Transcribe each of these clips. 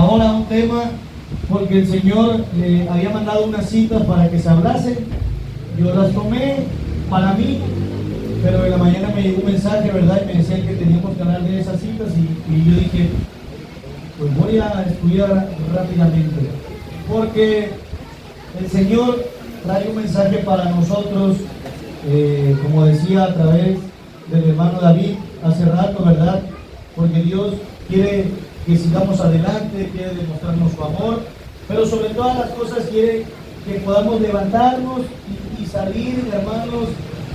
ahora un tema, porque el Señor le había mandado unas citas para que se hablasen. Yo las tomé para mí, pero en la mañana me llegó un mensaje, ¿verdad? Y me decían que teníamos que hablar de esas citas y yo dije, pues voy a estudiar rápidamente, porque el Señor trae un mensaje para nosotros, como decía a través del hermano David hace rato, ¿verdad? Porque Dios quiere que sigamos adelante, quiere demostrarnos su amor, pero sobre todas las cosas quiere que podamos levantarnos y salir, hermanos,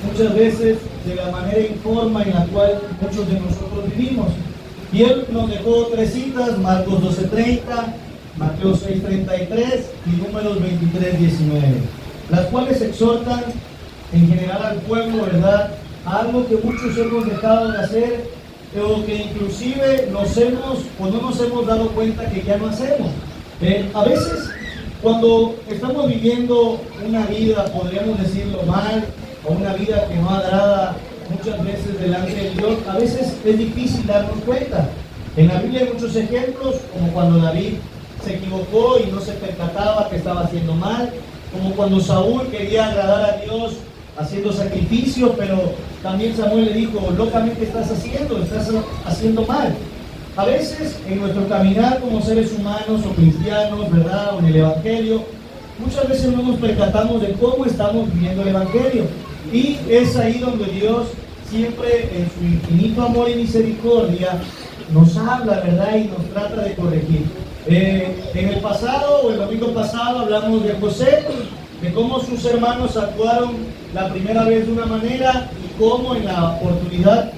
muchas veces de la manera informa en la cual muchos de nosotros vivimos. Y Él nos dejó tres citas: Marcos 12:30, Mateo 6:33 y Números 23:19, las cuales exhortan en general al pueblo, ¿verdad?, a algo que muchos hemos dejado de hacer, o que inclusive no nos hemos dado cuenta que ya no hacemos. A veces, cuando estamos viviendo una vida, podríamos decirlo mal, o una vida que no agrada muchas veces delante de Dios, a veces es difícil darnos cuenta. En la Biblia hay muchos ejemplos, como cuando David se equivocó y no se percataba que estaba haciendo mal, como cuando Saúl quería agradar a Dios haciendo sacrificios, pero también Samuel le dijo, locamente estás haciendo mal. A veces en nuestro caminar como seres humanos o cristianos, ¿verdad?, o en el Evangelio, muchas veces no nos percatamos de cómo estamos viviendo el Evangelio. Y es ahí donde Dios siempre en su infinito amor y misericordia nos habla, ¿verdad?, y nos trata de corregir. En el pasado, o el domingo pasado, hablamos de José, de cómo sus hermanos actuaron la primera vez de una manera y cómo en la oportunidad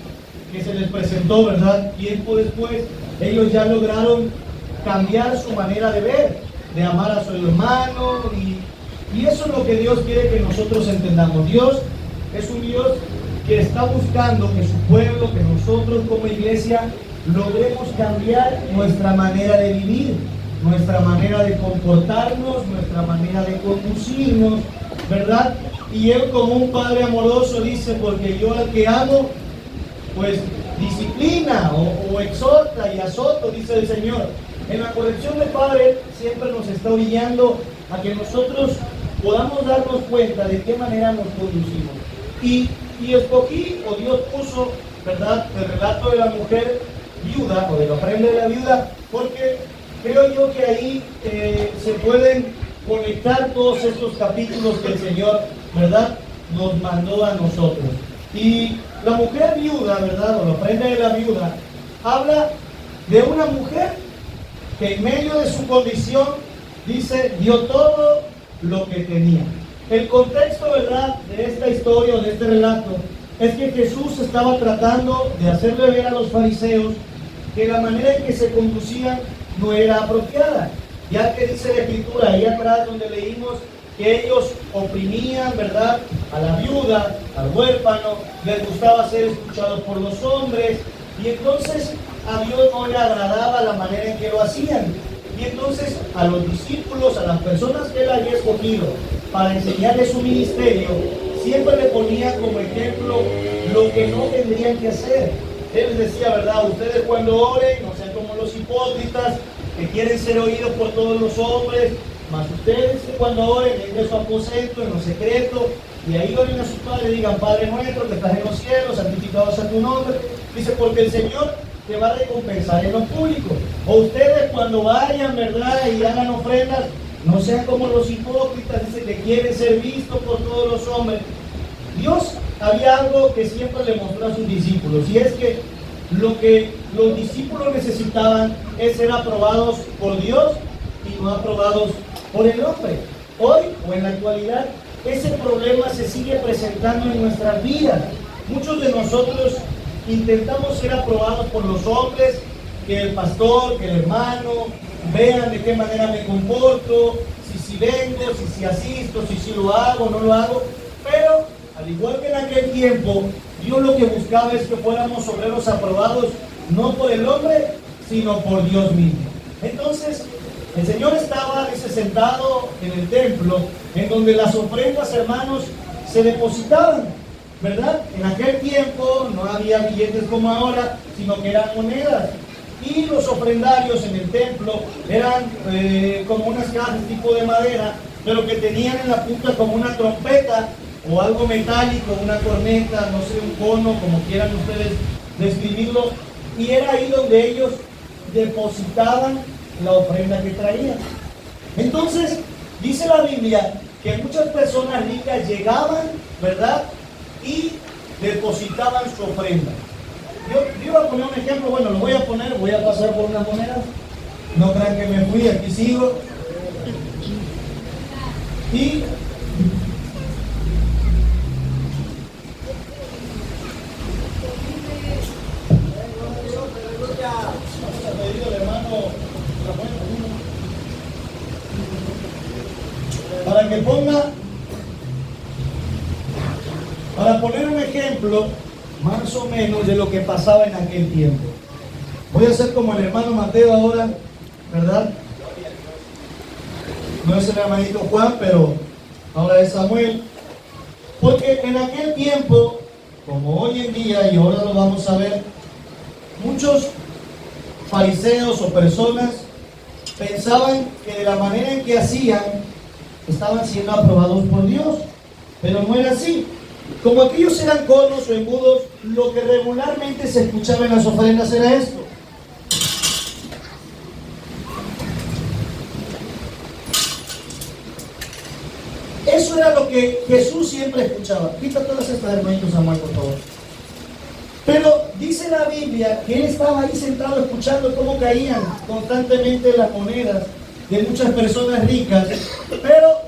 que se les presentó, ¿verdad?, tiempo después, ellos ya lograron cambiar su manera de ver, de amar a su hermano, y eso es lo que Dios quiere que nosotros entendamos. Dios es un Dios que está buscando que su pueblo, que nosotros como iglesia, logremos cambiar nuestra manera de vivir, nuestra manera de comportarnos, nuestra manera de conducirnos, ¿verdad? Y Él, como un Padre amoroso, dice, porque yo al que amo, pues disciplina o exhorta y azoto, dice el Señor. En la corrección del Padre siempre nos está orillando a que nosotros podamos darnos cuenta de qué manera nos conducimos. Y escogí, o Dios puso, ¿verdad?, el relato de la mujer viuda, o de la ofrenda de la viuda, porque creo yo que ahí se pueden conectar todos estos capítulos que el Señor, ¿verdad?, nos mandó a nosotros. Y la mujer viuda, ¿verdad?, o la ofrenda de la viuda, habla de una mujer que en medio de su condición, dice, dio todo lo que tenía. El contexto, ¿verdad?, de esta historia, o de este relato, es que Jesús estaba tratando de hacerle ver a los fariseos que la manera en que se conducían no era apropiada, ya que dice la Escritura, ahí atrás donde leímos, que ellos oprimían, ¿verdad?, a la viuda, al huérfano, les gustaba ser escuchados por los hombres, y entonces a Dios no le agradaba la manera en que lo hacían. Y entonces a los discípulos, a las personas que Él había escogido para enseñarles su ministerio, siempre le ponía como ejemplo lo que no tendrían que hacer. Él les decía, ¿verdad?, ustedes cuando oren, no sean como los hipócritas, que quieren ser oídos por todos los hombres, mas ustedes cuando oren, en su aposento, en lo secreto, y ahí oren a su Padre, digan, Padre nuestro que estás en los cielos, santificado sea tu nombre. Dice, porque el Señor te va a recompensar en lo público. O ustedes cuando vayan, ¿verdad?, y hagan ofrendas, no sean como los hipócritas, dice, que quieren ser vistos por todos los hombres. Dios había algo que siempre le mostró a sus discípulos, y es que lo que los discípulos necesitaban es ser aprobados por Dios y no aprobados por el hombre. Hoy, o en la actualidad, ese problema se sigue presentando en nuestras vidas. Muchos de nosotros intentamos ser aprobados por los hombres, que el pastor, que el hermano, vean de qué manera me comporto, si vengo, si asisto, si lo hago o no lo hago. Pero, al igual que en aquel tiempo, Dios lo que buscaba es que fuéramos obreros aprobados, no por el hombre, sino por Dios mismo. Entonces, el Señor estaba sentado en el templo, en donde las ofrendas, hermanos, se depositaban, ¿verdad? En aquel tiempo no había billetes como ahora, sino que eran monedas. Y los ofrendarios en el templo eran como unas cajas tipo de madera, pero que tenían en la punta como una trompeta o algo metálico, una corneta, no sé, un cono, como quieran ustedes describirlo. Y era ahí donde ellos depositaban la ofrenda que traían. Entonces, dice la Biblia que muchas personas ricas llegaban, ¿verdad? Y depositaban su ofrenda. Yo iba a poner un ejemplo, bueno, lo voy a poner, voy a pasar por unas monedas. No crean que me fui, aquí sigo. Y para que ponga, para poner un ejemplo más o menos de lo que pasaba en aquel tiempo. Voy a hacer como el hermano Mateo ahora, ¿verdad? No es el hermanito Juan, pero ahora es Samuel. Porque en aquel tiempo, como hoy en día, y ahora lo vamos a ver, muchos fariseos o personas pensaban que de la manera en que hacían, estaban siendo aprobados por Dios, pero no era así. Como aquellos eran conos o embudos, lo que regularmente se escuchaba en las ofrendas era esto. Eso era lo que Jesús siempre escuchaba. Quita todas estas, hermanitos Samuel, por favor. Pero dice la Biblia que él estaba ahí sentado escuchando cómo caían constantemente las monedas de muchas personas ricas. Pero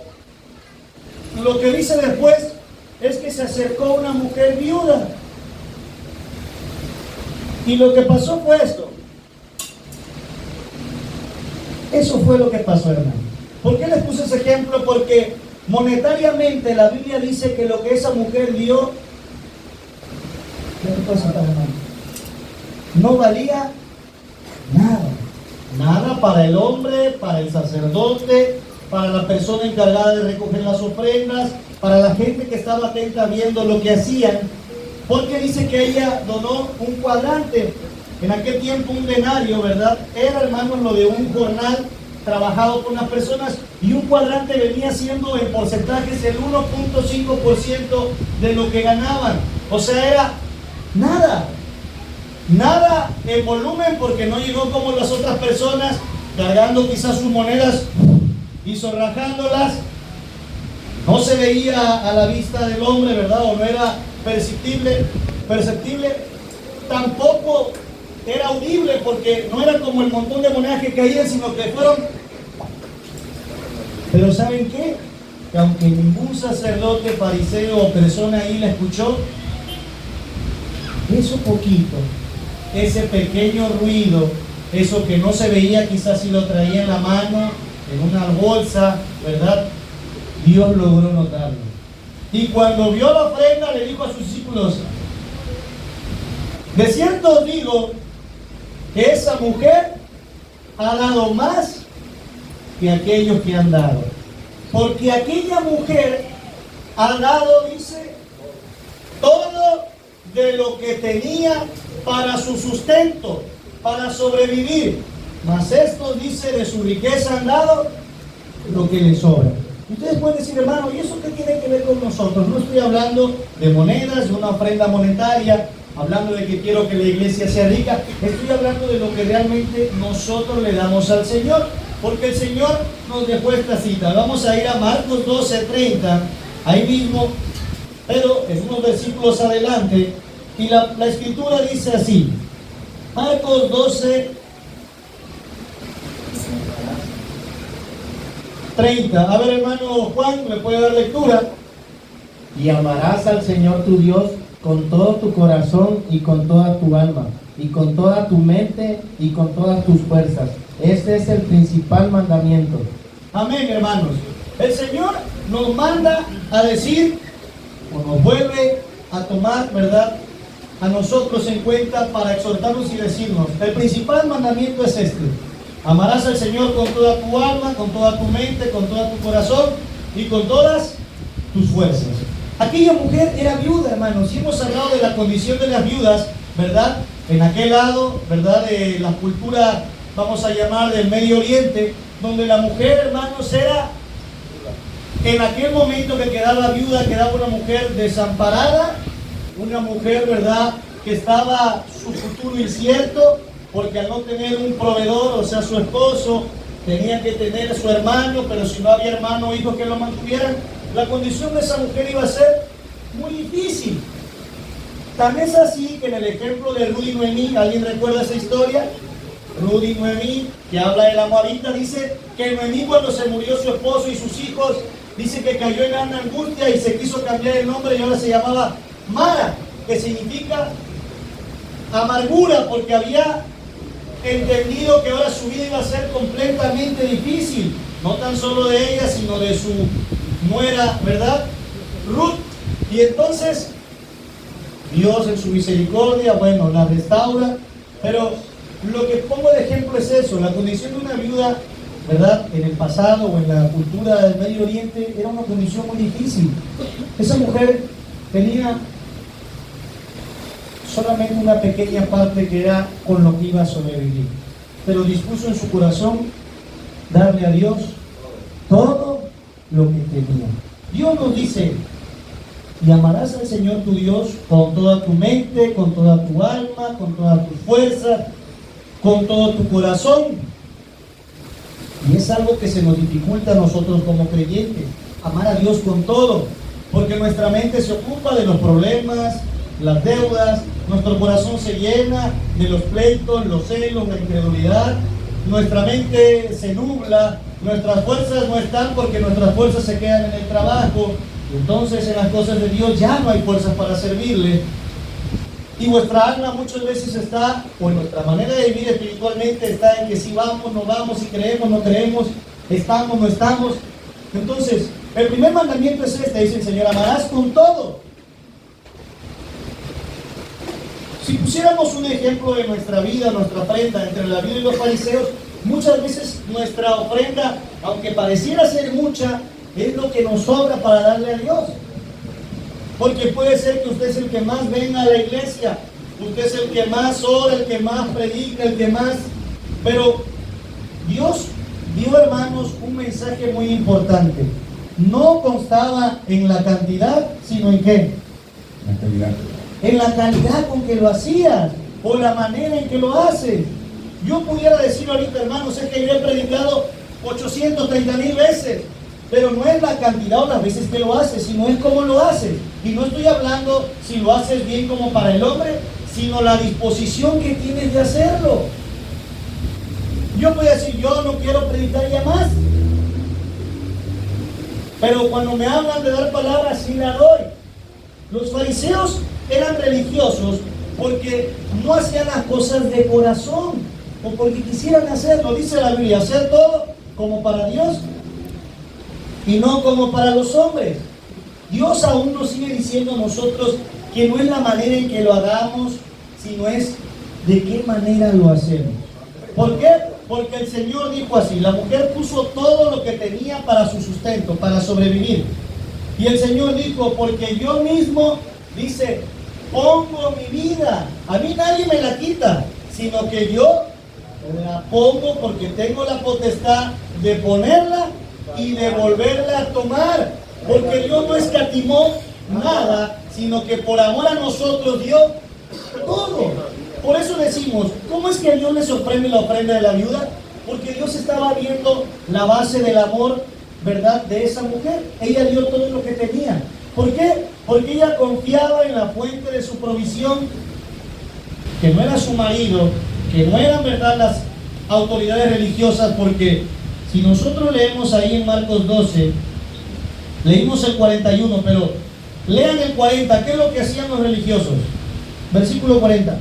lo que dice después es que se acercó una mujer viuda. Y lo que pasó fue esto. Eso fue lo que pasó, hermano. ¿Por qué les puse ese ejemplo? Porque monetariamente la Biblia dice que lo que esa mujer dio, no valía nada. Nada para el hombre, para el sacerdote, para la persona encargada de recoger las ofrendas, para la gente que estaba atenta viendo lo que hacían, porque dice que ella donó un cuadrante. En aquel tiempo un denario, ¿verdad? Era, hermanos, lo de un jornal trabajado por las personas, y un cuadrante venía siendo en porcentajes el 1.5% de lo que ganaban. O sea, era nada. Nada en volumen, porque no llegó como las otras personas, cargando quizás sus monedas y zorrajándolas. No se veía a la vista del hombre, ¿verdad? O no era perceptible. Tampoco era audible, porque no era como el montón de monedas que caían, sino que fueron. Pero ¿saben qué? Que aunque ningún sacerdote, fariseo o persona ahí la escuchó, eso poquito, ese pequeño ruido, eso que no se veía quizás si lo traía en la mano, en una bolsa, ¿verdad? Dios logró notarlo. Y cuando vio la ofrenda, le dijo a sus discípulos: de cierto os digo que esa mujer ha dado más que aquellos que han dado. Porque aquella mujer ha dado, dice, todo de lo que tenía para su sustento, para sobrevivir. Mas estos, dice, de su riqueza han dado lo que les sobra. Ustedes pueden decir, hermano, ¿y eso qué tiene que ver con nosotros? No estoy hablando de monedas, de una ofrenda monetaria, hablando de que quiero que la iglesia sea rica. Estoy hablando de lo que realmente nosotros le damos al Señor, porque el Señor nos dejó esta cita. Vamos a ir a Marcos 12:30, ahí mismo, pero en unos versículos adelante, y la escritura dice así, Marcos 12:30. A ver, hermano Juan, ¿me puede dar lectura? Y amarás al Señor tu Dios con todo tu corazón y con toda tu alma, y con toda tu mente y con todas tus fuerzas. Este es el principal mandamiento. Amén, hermanos. El Señor nos manda a decir, o nos vuelve a tomar, ¿verdad?, a nosotros en cuenta para exhortarnos y decirnos, el principal mandamiento es este: amarás al Señor con toda tu alma, con toda tu mente, con todo tu corazón y con todas tus fuerzas. Aquella mujer era viuda, hermanos, y hemos hablado de la condición de las viudas, ¿verdad? en aquel lado, ¿verdad?, de la cultura, vamos a llamar, del Medio Oriente, donde la mujer, hermanos, era, en aquel momento que quedaba viuda, quedaba una mujer desamparada, una mujer, ¿verdad?, que estaba su futuro incierto, porque al no tener un proveedor, o sea, su esposo, tenía que tener a su hermano, pero si no había hermano o hijos que lo mantuvieran, la condición de esa mujer iba a ser muy difícil. Tan es así que en el ejemplo de Ruth y Noemí, ¿alguien recuerda esa historia? Ruth y Noemí, que habla de la Moabita, dice que Noemí, cuando se murió su esposo y sus hijos, dice que cayó en gran angustia y se quiso cambiar el nombre y ahora se llamaba Mara, que significa amargura, porque había entendido que ahora su vida iba a ser completamente difícil, no tan solo de ella, sino de su nuera, ¿verdad?, Ruth. Y entonces Dios en su misericordia, bueno, la restaura, pero lo que pongo de ejemplo es eso, la condición de una viuda, ¿verdad?, en el pasado o en la cultura del Medio Oriente era una condición muy difícil. Esa mujer tenía solamente una pequeña parte que era con lo que iba a sobrevivir, pero dispuso en su corazón darle a Dios todo lo que tenía. Dios nos dice: y amarás al Señor tu Dios con toda tu mente, con toda tu alma, con toda tu fuerza, con todo tu corazón. Y es algo que se nos dificulta a nosotros como creyentes, amar a Dios con todo, porque nuestra mente se ocupa de los problemas, las deudas, nuestro corazón se llena de los pleitos, los celos, la incredulidad, nuestra mente se nubla, nuestras fuerzas no están porque nuestras fuerzas se quedan en el trabajo. Entonces en las cosas de Dios ya no hay fuerzas para servirle. Y vuestra alma muchas veces está, o en nuestra manera de vivir espiritualmente está en que si vamos, no vamos, si creemos, no creemos, estamos, no estamos. Entonces, el primer mandamiento es este, dice el Señor: amarás con todo. Si pusiéramos un ejemplo de nuestra vida, nuestra ofrenda entre la vida y los fariseos, muchas veces nuestra ofrenda, aunque pareciera ser mucha, es lo que nos sobra para darle a Dios. Porque puede ser que usted es el que más venga a la iglesia, usted es el que más ora, el que más predica, el que más... Pero Dios dio, hermanos, un mensaje muy importante. No constaba en la cantidad, sino en ¿qué? La calidad. En la calidad con que lo hacías, o la manera en que lo haces. Yo pudiera decir ahorita, hermanos, es que yo he predicado 830,000 veces, pero no es la cantidad o las veces que lo haces, sino es cómo lo haces. Y no estoy hablando si lo haces bien como para el hombre, sino la disposición que tienes de hacerlo. Yo voy a decir, yo no quiero predicar ya más, pero cuando me hablan de dar palabras, sí la doy. Los fariseos eran religiosos porque no hacían las cosas de corazón o porque quisieran hacerlo. Dice la Biblia, hacer todo como para Dios y no como para los hombres. Dios aún nos sigue diciendo a nosotros que no es la manera en que lo hagamos, sino es de qué manera lo hacemos. ¿Por qué? Porque el Señor dijo así: la mujer puso todo lo que tenía para su sustento, para sobrevivir. Y el Señor dijo: porque yo mismo, dice, pongo mi vida, a mí nadie me la quita, sino que yo la pongo porque tengo la potestad de ponerla y de volverla a tomar, porque Dios no escatimó nada, sino que por amor a nosotros dio todo. Por eso decimos, ¿cómo es que a Dios le sorprende la ofrenda de la viuda? Porque Dios estaba viendo la base del amor, ¿verdad?, de esa mujer. Ella dio todo lo que tenía. ¿Por qué? Porque ella confiaba en la fuente de su provisión, que no era su marido, que no eran, ¿verdad?, las autoridades religiosas. Porque si nosotros leemos ahí en Marcos 12, leímos el 41, pero lean el 40, ¿qué es lo que hacían los religiosos? Versículo 40.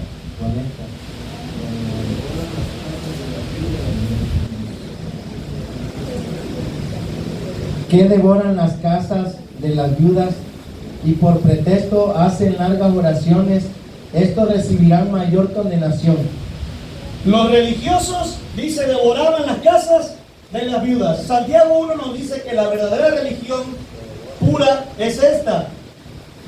Que devoran las casas de las viudas y por pretexto hacen largas oraciones, estos recibirán mayor condenación. Los religiosos, dice, devoraban las casas de las viudas. Santiago 1 nos dice que la verdadera religión pura es esta: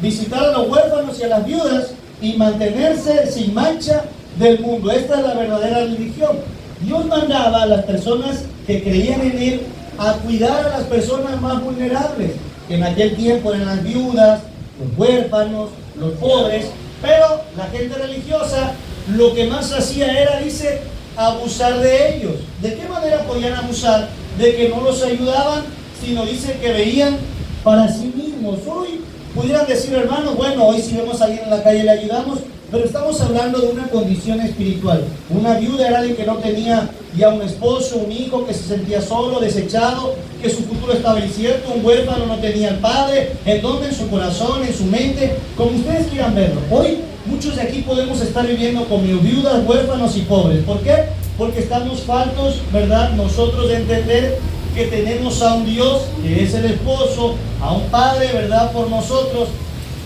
visitar a los huérfanos y a las viudas y mantenerse sin mancha del mundo. Esta es la verdadera religión. Dios mandaba a las personas que creían en Él a cuidar a las personas más vulnerables, que en aquel tiempo eran las viudas, los huérfanos, los pobres, pero la gente religiosa lo que más hacía era, dice, abusar de ellos. ¿De qué manera podían abusar? De que no los ayudaban, sino dice que veían para sí mismos. Hoy pudieran decir, hermanos, bueno, hoy si vemos a alguien en la calle le ayudamos, pero estamos hablando de una condición espiritual. Una viuda era alguien que no tenía ya un esposo, un hijo, que se sentía solo, desechado, que su futuro estaba incierto. Un huérfano no tenía al padre. ¿En dónde? En su corazón, en su mente, como ustedes quieran verlo. Hoy muchos de aquí podemos estar viviendo como viudas, huérfanos y pobres. ¿Por qué? Porque estamos faltos, ¿verdad?, nosotros de entender que tenemos a un Dios que es el esposo, a un Padre, ¿verdad?, por nosotros,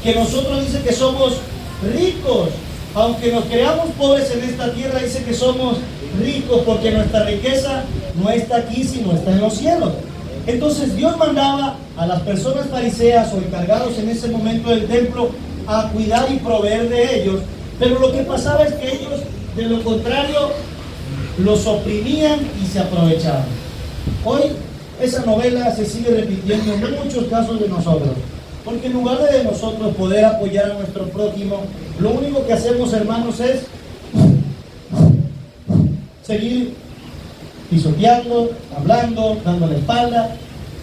que nosotros dice que somos ricos. Aunque nos creamos pobres en esta tierra, dice que somos ricos porque nuestra riqueza no está aquí, sino está en los cielos. Entonces Dios mandaba a las personas fariseas o encargados en ese momento del templo a cuidar y proveer de ellos, pero lo que pasaba es que ellos, de lo contrario, los oprimían y se aprovechaban. Hoy esa novela se sigue repitiendo en muchos casos de nosotros, porque en lugar de nosotros poder apoyar a nuestro prójimo, lo único que hacemos, hermanos, es seguir pisoteando, hablando, dando la espalda.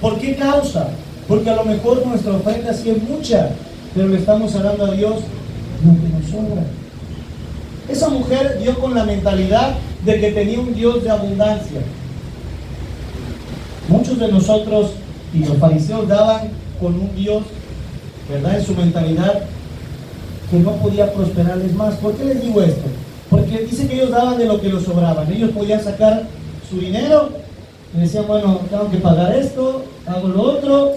¿Por qué causa? Porque a lo mejor nuestra ofrenda sí es mucha, pero le estamos hablando a Dios lo que nos sobra. Esa mujer dio con la mentalidad de que tenía un Dios de abundancia. Muchos de nosotros y los fariseos daban con un Dios, ¿verdad?, en su mentalidad, que no podía prosperarles más. ¿Por qué les digo esto? Porque dice que ellos daban de lo que les sobraban. Ellos podían sacar su dinero y decían, bueno, tengo que pagar esto, hago lo otro,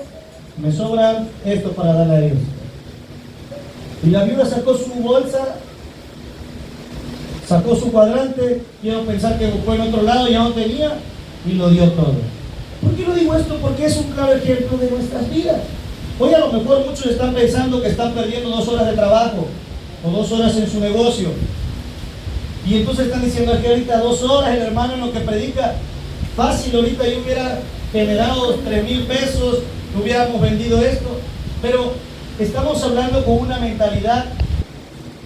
me sobra esto para darle a Dios. Y la viuda sacó su bolsa, sacó su cuadrante, quiero pensar que buscó en otro lado, ya no tenía, y lo dio todo. ¿Por qué lo digo esto? Porque es un claro ejemplo de nuestras vidas. Hoy a lo mejor muchos están pensando que están perdiendo 2 horas de trabajo o 2 horas en su negocio. Y entonces están diciendo que ahorita 2 horas el hermano en lo que predica, fácil, ahorita yo hubiera generado 3,000 pesos, hubiéramos vendido esto. Pero estamos hablando con una mentalidad,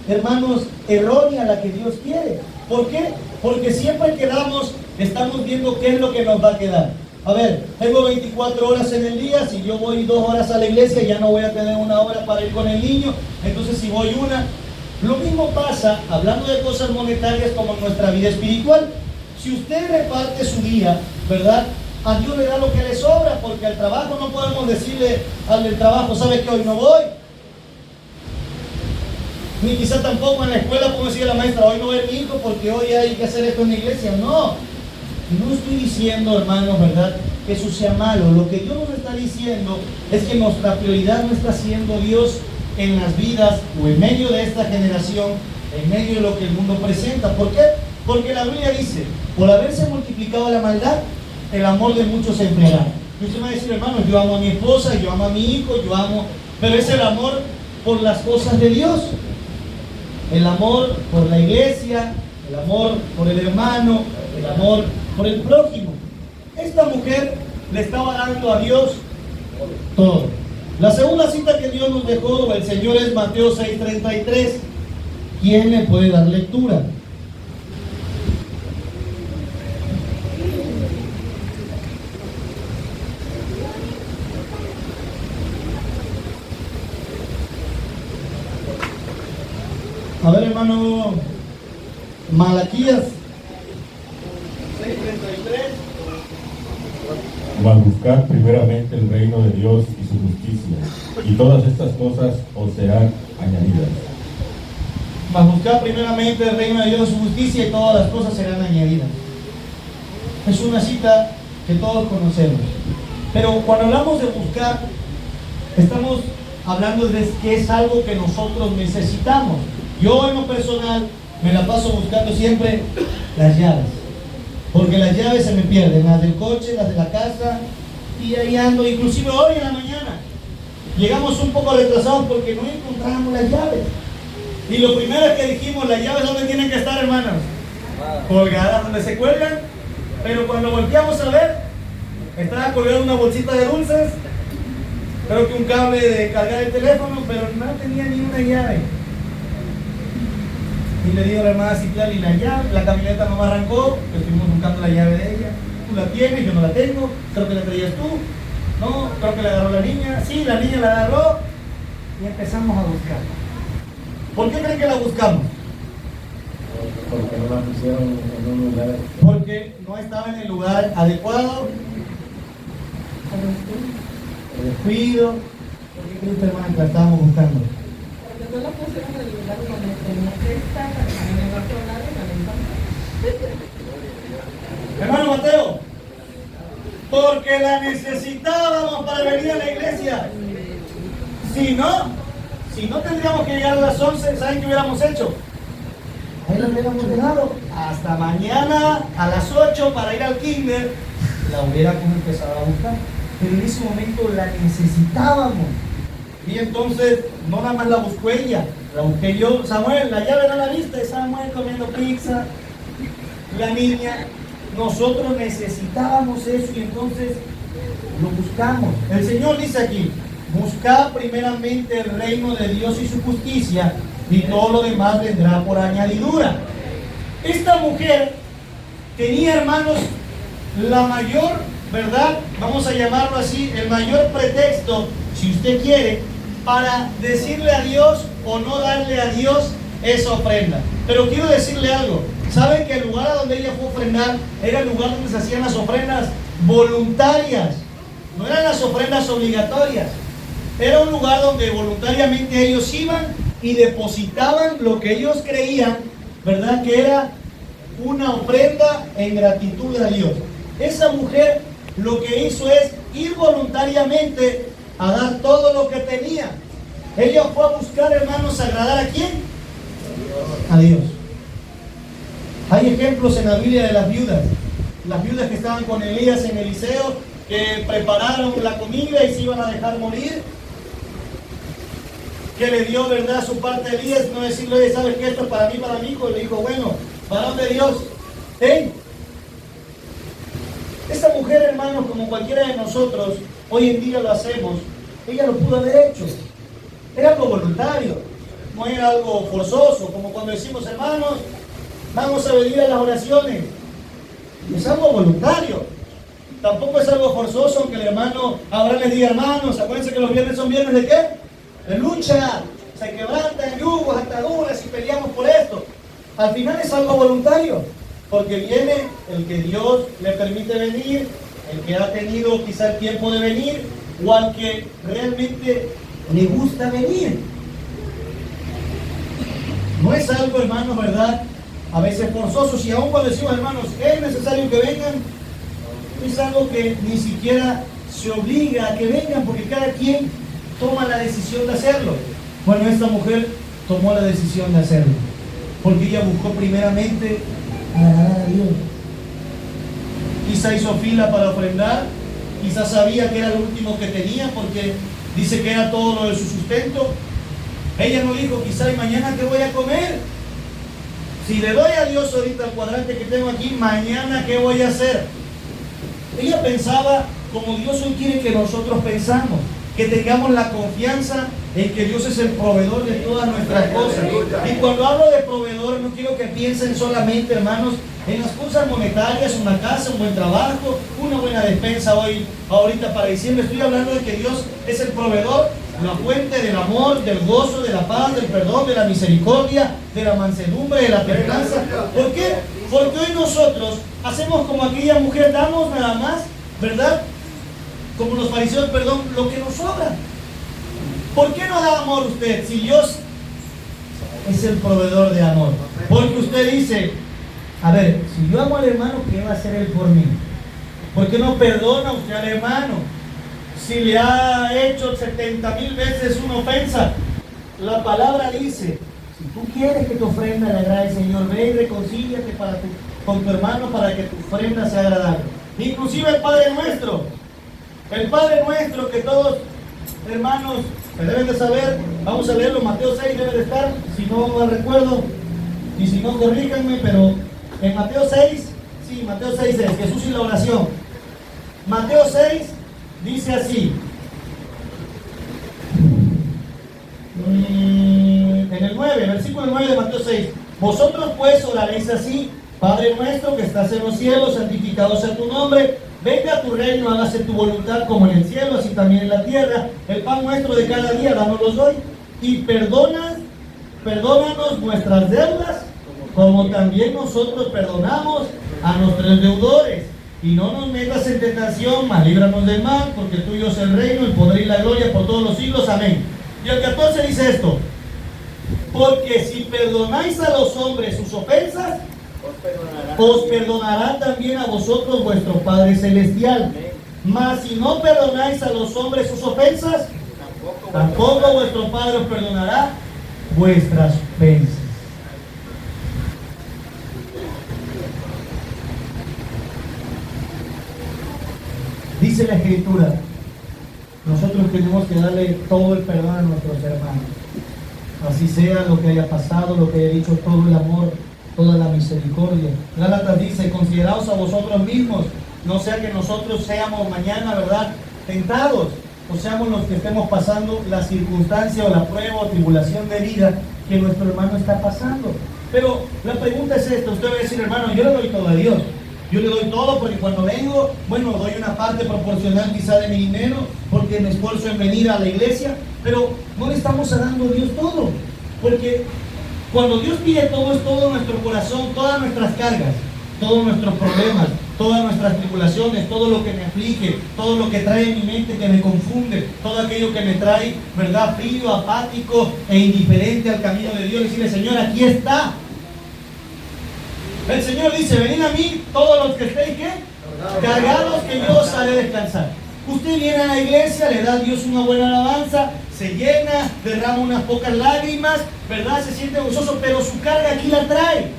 hermanos, errónea, la que Dios quiere. ¿Por qué? Porque siempre que damos, estamos viendo qué es lo que nos va a quedar. A ver, tengo 24 horas en el día, si yo voy 2 horas a la iglesia, ya no voy a tener 1 hora para ir con el niño, entonces si voy 1. Lo mismo pasa, hablando de cosas monetarias, como en nuestra vida espiritual. Si usted reparte su día, ¿verdad?, a Dios le da lo que le sobra, porque al trabajo no podemos decirle al del trabajo, ¿sabe que hoy no voy? Ni quizá tampoco en la escuela podemos decirle a la maestra, hoy no va mi hijo porque hoy hay que hacer esto en la iglesia. No estoy diciendo, hermanos, ¿verdad?, que eso sea malo. Lo que Dios nos está diciendo es que nuestra prioridad no está siendo Dios en las vidas o en medio de esta generación, en medio de lo que el mundo presenta. ¿Por qué? Porque la Biblia dice, por haberse multiplicado la maldad, el amor de muchos se enfriará. Y usted va a decir, hermano, yo amo a mi esposa, yo amo a mi hijo, yo amo, pero es el amor por las cosas de Dios, el amor por la iglesia, el amor por el hermano, el amor por el prójimo. Esta mujer le estaba dando a Dios todo. La segunda cita que Dios nos dejó, el Señor, es Mateo 6:33. ¿Quién le puede dar lectura? A ver, hermano, Malaquías 6:33. Mas buscar primeramente el reino de Dios y su justicia, y todas estas cosas os serán añadidas. Mas buscar primeramente el reino de Dios y su justicia, y todas las cosas serán añadidas. Es una cita que todos conocemos. Pero cuando hablamos de buscar, estamos hablando de que es algo que nosotros necesitamos. Yo en lo personal me la paso buscando siempre las llaves, porque las llaves se me pierden, las del coche, las de la casa, y ahí ando. Inclusive hoy en la mañana llegamos un poco retrasados porque no encontramos las llaves. Y lo primero que dijimos, las llaves, ¿dónde tienen que estar, hermanos? Colgadas, donde se cuelgan. Pero cuando volteamos a ver, estaba colgada una bolsita de dulces, creo que un cable de cargar el teléfono, pero no tenía ni una llave. Y le digo a la hermana Citlali, la llave, la camioneta no me arrancó, estuvimos buscando la llave de ella. Tú la tienes, yo no la tengo, creo que la traías tú. No, creo que la agarró la niña. Sí, la niña la agarró y empezamos a buscarla. ¿Por qué creen que la buscamos? Porque no la pusieron en un lugar. Porque no estaba en el lugar adecuado. El descuido. ¿Por qué creen, hermano, que la estábamos buscando? Porque no la pusieron en el lugar donde tenía que estar, en el otro lado, en la Hermano Mateo, porque la necesitábamos para venir a la iglesia. Si no tendríamos que llegar a las 11, ¿saben qué hubiéramos hecho? Ahí la hubiéramos dejado hasta mañana a las 8 para ir al kinder. La hubiéramos empezado a buscar, pero en ese momento la necesitábamos. Y entonces no nada más la buscó ella, la busqué yo. Samuel, la llave no la viste, Samuel comiendo pizza, la niña. Nosotros necesitábamos eso y entonces lo buscamos. El Señor dice aquí, buscad primeramente el reino de Dios y su justicia, y todo lo demás vendrá por añadidura. Esta mujer tenía, hermanos, la mayor, ¿verdad? Vamos a llamarlo así, el mayor pretexto, si usted quiere, para decirle a Dios o no darle a Dios esa ofrenda. Pero quiero decirle algo. ¿Saben que el lugar a donde ella fue a ofrendar era el lugar donde se hacían las ofrendas voluntarias? No eran las ofrendas obligatorias. Era un lugar donde voluntariamente ellos iban y depositaban lo que ellos creían, ¿verdad? Que era una ofrenda en gratitud a Dios. Esa mujer lo que hizo es ir voluntariamente a dar todo lo que tenía. Ella fue a buscar, hermanos, agradar ¿a quién? A Dios. Hay ejemplos en la Biblia de las viudas que estaban con Elías en Eliseo, que prepararon la comida y se iban a dejar morir, que le dio, verdad, su parte a Elías, no decirle, oye, ¿sabes qué? Esto es para mí, para mi hijo. Y le dijo, bueno, varón de Dios, ten. Esta mujer, hermanos, como cualquiera de nosotros, hoy en día lo hacemos, ella lo pudo haber hecho. Era algo voluntario, no era algo forzoso, como cuando decimos, hermanos, vamos a venir a las oraciones. Es algo voluntario. Tampoco es algo forzoso, aunque el hermano ahora les diga, hermanos, acuérdense que los viernes son viernes ¿de qué? De lucha. Se quebrantan yugos, ataduras y peleamos por esto. Al final es algo voluntario, porque viene el que Dios le permite venir, el que ha tenido quizá el tiempo de venir, o al que realmente le gusta venir. No es algo, hermanos, ¿verdad? A veces forzosos, y aún cuando decimos, hermanos, es necesario que vengan, es algo que ni siquiera se obliga a que vengan, porque cada quien toma la decisión de hacerlo. Bueno, esta mujer tomó la decisión de hacerlo, porque ella buscó primeramente agradar a Dios. Quizá hizo fila para ofrendar, quizá sabía que era lo último que tenía, porque dice que era todo lo de su sustento. Ella no dijo, quizá y mañana qué voy a comer. Si le doy a Dios ahorita el cuadrante que tengo aquí, mañana qué voy a hacer. Ella pensaba como Dios hoy quiere que nosotros pensamos, que tengamos la confianza en que Dios es el proveedor de todas nuestras cosas. Y cuando hablo de proveedor, no quiero que piensen solamente, hermanos, en las cosas monetarias, una casa, un buen trabajo, una buena despensa ahorita para diciembre. Estoy hablando de que Dios es el proveedor, la fuente del amor, del gozo, de la paz, del perdón, de la misericordia, de la mansedumbre, de la templanza. ¿Por qué? Porque hoy nosotros hacemos como aquella mujer, damos nada más, ¿verdad? Como los fariseos, perdón, lo que nos sobra. ¿Por qué no da amor usted si Dios es el proveedor de amor? Porque usted dice, a ver, si yo amo al hermano, ¿qué va a hacer él por mí? ¿Por qué no perdona usted al hermano? Si le ha hecho 70,000 veces una ofensa, la palabra dice, si tú quieres que tu ofrenda le agrade al Señor, ve y reconcíliate con tu hermano para que tu ofrenda sea agradable. Inclusive el Padre Nuestro que todos hermanos, que deben de saber, vamos a leerlo, Mateo 6 debe de estar, si no mal recuerdo, y si no corríjanme, pero en Mateo 6, sí, Mateo 6 es Jesús y la oración. Mateo 6 dice así, en el 9, versículo 9 de Mateo 6, vosotros pues oraréis así, Padre nuestro que estás en los cielos, santificado sea tu nombre, venga a tu reino, hágase tu voluntad como en el cielo, así también en la tierra. El pan nuestro de cada día, dánoslo hoy. Y perdónanos nuestras deudas, como también nosotros perdonamos a nuestros deudores. Y no nos metas en tentación, mas líbranos del mal, porque tuyo es el reino, el poder y la gloria por todos los siglos. Amén. Y el 14 dice esto, porque si perdonáis a los hombres sus ofensas, os perdonará también a vosotros vuestro Padre Celestial. Mas si no perdonáis a los hombres sus ofensas, tampoco vuestro Padre os perdonará vuestras ofensas. Dice la Escritura, nosotros tenemos que darle todo el perdón a nuestros hermanos. Así sea lo que haya pasado, lo que haya dicho, todo el amor, toda la misericordia. Gálatas dice, consideraos a vosotros mismos, no sea que nosotros seamos mañana, ¿verdad?, tentados, o seamos los que estemos pasando la circunstancia o la prueba o tribulación de vida que nuestro hermano está pasando. Pero la pregunta es esta, usted va a decir, hermano, yo le doy todo a Dios. Yo le doy todo porque cuando vengo, bueno, doy una parte proporcional quizá de mi dinero, porque me esfuerzo en venir a la iglesia, pero no le estamos dando a Dios todo, porque cuando Dios pide todo, es todo nuestro corazón, todas nuestras cargas, todos nuestros problemas, todas nuestras tribulaciones, todo lo que me aflige, todo lo que trae en mi mente que me confunde, todo aquello que me trae, ¿verdad?, frío, apático e indiferente al camino de Dios. Decirle, Señor, aquí está. El Señor dice, venid a mí todos los que estéis, ¿qué?, cargados, que yo os haré descansar. Usted viene a la iglesia, le da a Dios una buena alabanza, se llena, derrama unas pocas lágrimas, ¿verdad?, se siente gozoso, pero su carga aquí la trae.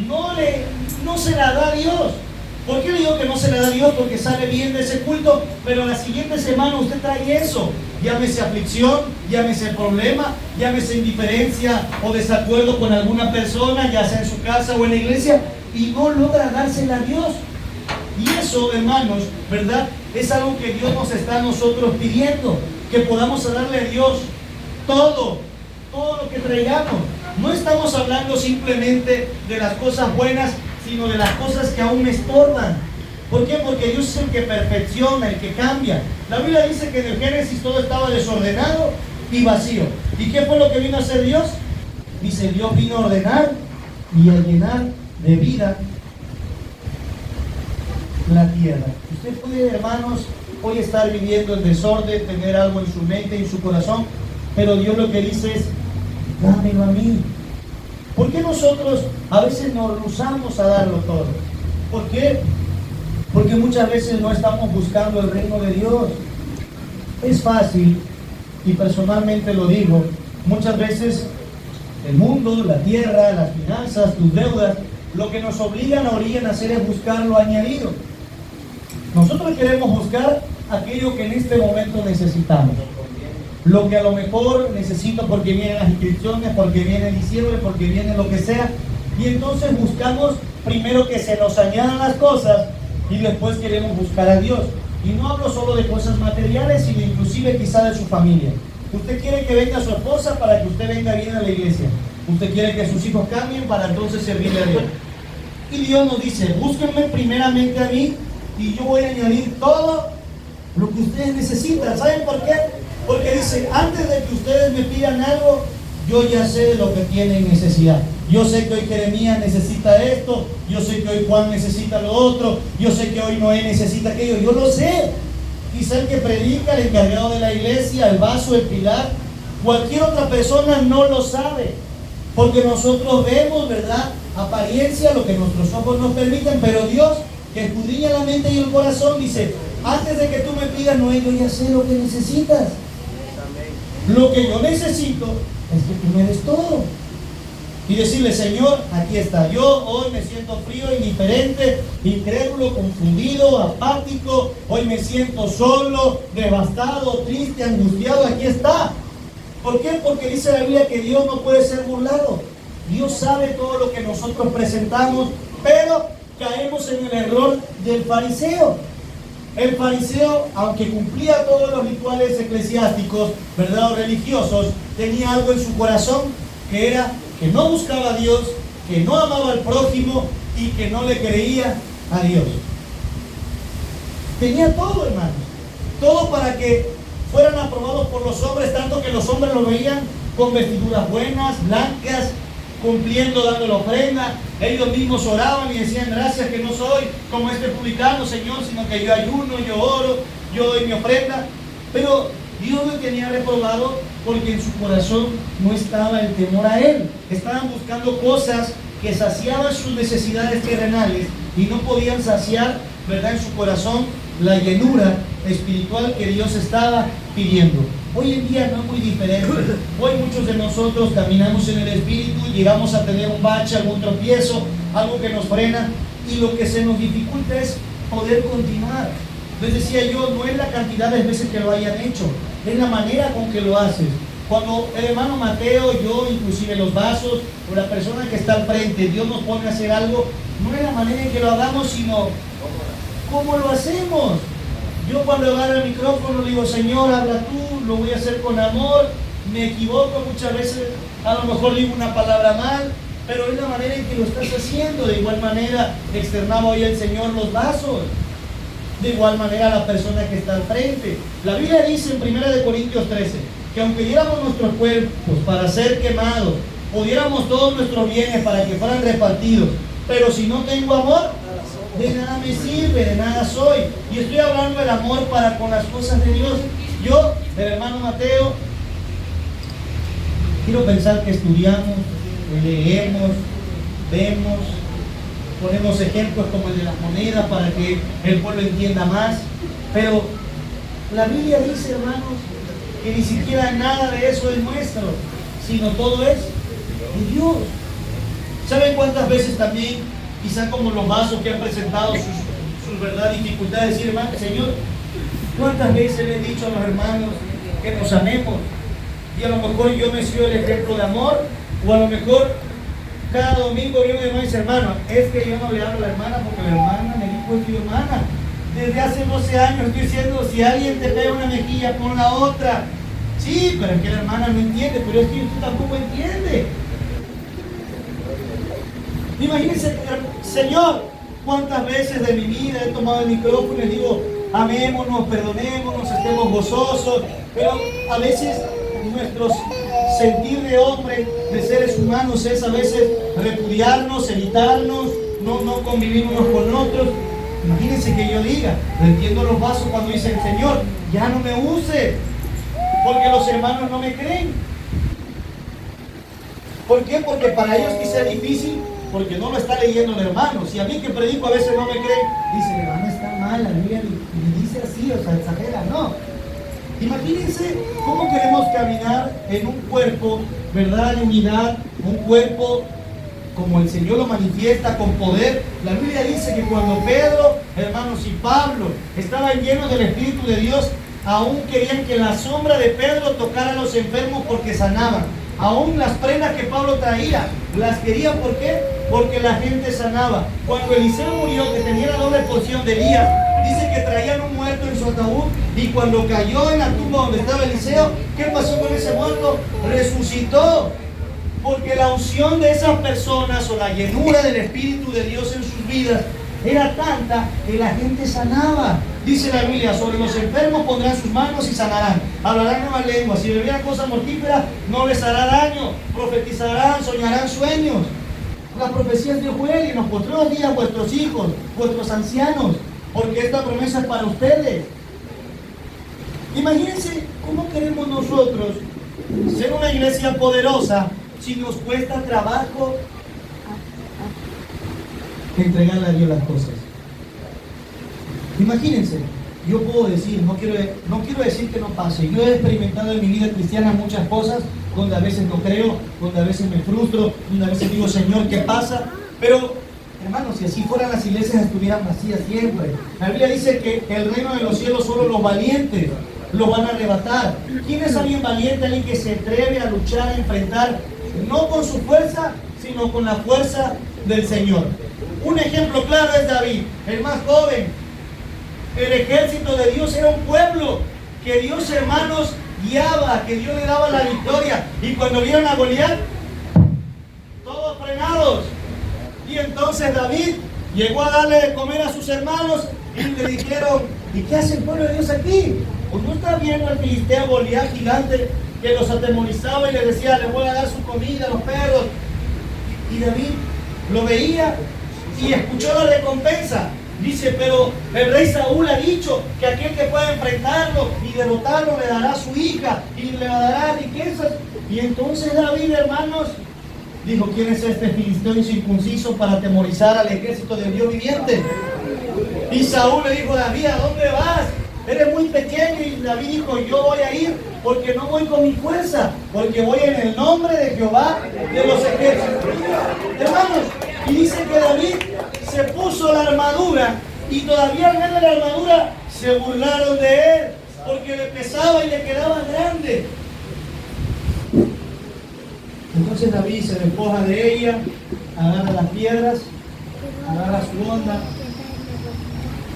No se la da a Dios. ¿Por qué le digo que no se la da a Dios? Porque sale bien de ese culto, pero la siguiente semana usted trae eso. Llámese aflicción, llámese problema, llámese indiferencia o desacuerdo con alguna persona, ya sea en su casa o en la iglesia, y no logra dársela a Dios. Y eso, hermanos, ¿verdad?, es algo que Dios nos está a nosotros pidiendo, que podamos darle a Dios todo lo que traigamos. No estamos hablando simplemente de las cosas buenas, sino de las cosas que aún me estorban. ¿Por qué? Porque Dios es el que perfecciona, el que cambia. La Biblia dice que en el Génesis todo estaba desordenado y vacío. ¿Y qué fue lo que vino a hacer Dios? Dice, Dios vino a ordenar y a llenar de vida la tierra. Usted puede, hermanos, hoy estar viviendo en desorden, tener algo en su mente, en su corazón, pero Dios lo que dice es, dámelo a mí. ¿Por qué nosotros a veces nos rehusamos a darlo todo? ¿Por qué? Porque muchas veces no estamos buscando el reino de Dios. Es fácil, y personalmente lo digo, muchas veces el mundo, la tierra, las finanzas, tus deudas, lo que nos obligan a hacer es buscar lo añadido. Nosotros queremos buscar aquello que en este momento necesitamos. Lo que a lo mejor necesito porque vienen las inscripciones, porque viene diciembre, porque viene lo que sea. Y entonces buscamos primero que se nos añadan las cosas y después queremos buscar a Dios. Y no hablo solo de cosas materiales, sino inclusive quizá de su familia. Usted quiere que venga su esposa para que usted venga bien a la iglesia. Usted quiere que sus hijos cambien para entonces servirle a Dios. Y Dios nos dice, búsquenme primeramente a mí y yo voy a añadir todo lo que ustedes necesitan. ¿Saben por qué? Porque dice, antes de que ustedes me pidan algo, yo ya sé de lo que tienen necesidad. Yo sé que hoy Jeremías necesita esto, yo sé que hoy Juan necesita lo otro, yo sé que hoy Noé necesita aquello, yo lo sé. Quizá el que predica, el encargado de la iglesia, el vaso, el pilar, cualquier otra persona no lo sabe. Porque nosotros vemos, ¿verdad?, apariencia, lo que nuestros ojos nos permiten, pero Dios, que escudriña la mente y el corazón, dice, antes de que tú me pidas, Noé, yo ya sé lo que necesitas. Lo que yo necesito es que tú me des todo. y decirle: Señor, aquí está, yo hoy me siento frío, indiferente, incrédulo, confundido, apático, hoy me siento solo, devastado, triste, angustiado, aquí está. ¿Por qué? Porque dice la Biblia que Dios no puede ser burlado. Dios sabe todo lo que nosotros presentamos, pero caemos en el error del fariseo. El fariseo, aunque cumplía todos los rituales eclesiásticos, ¿verdad?, o religiosos, tenía algo en su corazón, que era que no buscaba a Dios, que no amaba al prójimo y que no le creía a Dios. Tenía todo, hermanos, todo para que fueran aprobados por los hombres, tanto que los hombres lo veían con vestiduras buenas, blancas, cumpliendo, dando la ofrenda. Ellos mismos oraban y decían: gracias que no soy como este publicano, Señor, sino que yo ayuno, yo oro, yo doy mi ofrenda. Pero Dios lo tenía reprobado porque en su corazón no estaba el temor a Él. Estaban buscando cosas que saciaban sus necesidades terrenales y no podían saciar, ¿verdad?, en su corazón la llenura espiritual que Dios estaba pidiendo. Hoy en día no es muy diferente. Hoy muchos de nosotros caminamos en el Espíritu, llegamos a tener un bache, algún tropiezo, algo que nos frena, y lo que se nos dificulta es poder continuar. Les decía yo, no es la cantidad de veces que lo hayan hecho, es la manera con que lo haces. Cuando el hermano Mateo, yo, inclusive los vasos, o la persona que está al frente, Dios nos pone a hacer algo, no es la manera en que lo hagamos, sino cómo lo hacemos. Yo cuando agarro el micrófono digo: Señor, habla tú, lo voy a hacer con amor, me equivoco muchas veces, a lo mejor digo una palabra mal, pero es la manera en que lo estás haciendo. De igual manera externaba hoy el Señor los vasos, de igual manera la persona que está al frente. La Biblia dice en 1 Corintios 13 que aunque diéramos nuestros cuerpos para ser quemados, o diéramos todos nuestros bienes para que fueran repartidos, pero si no tengo amor, de nada me sirve, de nada soy. Y estoy hablando del amor para con las cosas de Dios. Yo, del hermano Mateo, quiero pensar que estudiamos, leemos, vemos, ponemos ejemplos como el de las monedas para que el pueblo entienda más. Pero la Biblia dice, hermanos, que ni siquiera nada de eso es nuestro, sino todo es de Dios. ¿Saben cuántas veces también, quizá como los vasos que han presentado sus verdad dificultades, decir: hermano, Señor, cuántas veces le he dicho a los hermanos que nos amemos? Y a lo mejor yo me soy el ejemplo de amor, o a lo mejor cada domingo viene mi hermano y dice: hermano, es que yo no le hablo a la hermana porque la hermana me dijo: es tu hermana. Desde hace 12 años estoy diciendo: si alguien te pega una mejilla, pon la otra. Sí, pero es que la hermana no entiende, pero es que tú tampoco entiendes. Imagínense, Señor, cuántas veces de mi vida he tomado el micrófono y les digo: amémonos, perdonémonos, estemos gozosos. Pero a veces nuestro sentir de hombre, de seres humanos, es a veces repudiarnos, evitarnos, no convivir unos con otros. Imagínense que yo diga: entiendo los vasos cuando dicen: Señor, ya no me use, porque los hermanos no me creen. ¿Por qué? Porque para ellos quizá es difícil, porque no lo está leyendo el hermano. Si a mí que predico a veces no me creen, dice: el hermano está mal, la Biblia le dice así, o sea, exagera. No. Imagínense cómo queremos caminar en un cuerpo, ¿verdad?, de unidad, un cuerpo como el Señor lo manifiesta, con poder. La Biblia dice que cuando Pedro, hermanos, y Pablo estaban llenos del Espíritu de Dios, aún querían que la sombra de Pedro tocara a los enfermos porque sanaban. Aún las prendas que Pablo traía, las querían. ¿Por qué? Porque la gente sanaba. Cuando Eliseo murió, que tenía la doble porción de Elías, dice que traían un muerto en su ataúd, y cuando cayó en la tumba donde estaba Eliseo, ¿qué pasó con ese muerto? Resucitó. Porque la unción de esas personas, o la llenura del Espíritu de Dios en sus vidas, era tanta que la gente sanaba. Dice la Biblia: sobre los enfermos pondrán sus manos y sanarán, hablarán nuevas lenguas, si bebieran cosas mortíferas no les hará daño, profetizarán, soñarán sueños. Las profecías de Joel: y en los postreros días vuestros hijos, vuestros ancianos, porque esta promesa es para ustedes. Imagínense cómo queremos nosotros ser una iglesia poderosa si nos cuesta trabajo entregarle a Dios las cosas. Imagínense, yo puedo decir, no quiero decir que no pase. Yo he experimentado en mi vida cristiana muchas cosas donde a veces no creo, donde a veces me frustro, donde a veces digo, Señor, ¿qué pasa? Pero, hermanos, si así fueran las iglesias estuvieran vacías siempre. La Biblia dice que el reino de los cielos solo los valientes lo van a arrebatar. ¿Quién es alguien valiente? Alguien que se atreve a luchar, a enfrentar, no con su fuerza, sino con la fuerza del Señor. Un ejemplo claro es David, el más joven. El ejército de Dios era un pueblo que Dios, hermanos, guiaba, que Dios le daba la victoria. Y cuando vieron a Goliat, todos frenados. Y entonces David llegó a darle de comer a sus hermanos y le dijeron, ¿y qué hace el pueblo de Dios aquí? Pues no está viendo al filisteo Goliat gigante que los atemorizaba y les decía, les voy a dar su comida a los perros. Y David lo veía y escuchó la recompensa. Dice, pero el rey Saúl ha dicho que aquel que pueda enfrentarlo y derrotarlo le dará su hija y le dará riquezas. Y entonces David, hermanos, dijo, ¿quién es este filisteo incircunciso para atemorizar al ejército de Dios viviente? Y Saúl le dijo, David, ¿a dónde vas? Eres muy pequeño. Y David dijo, yo voy a ir porque no voy con mi fuerza, porque voy en el nombre de Jehová de los ejércitos. Hermanos, y dice que David se puso la armadura y todavía al ver la armadura se burlaron de él porque le pesaba y le quedaba grande. Entonces David se despoja de ella, agarra las piedras, agarra su onda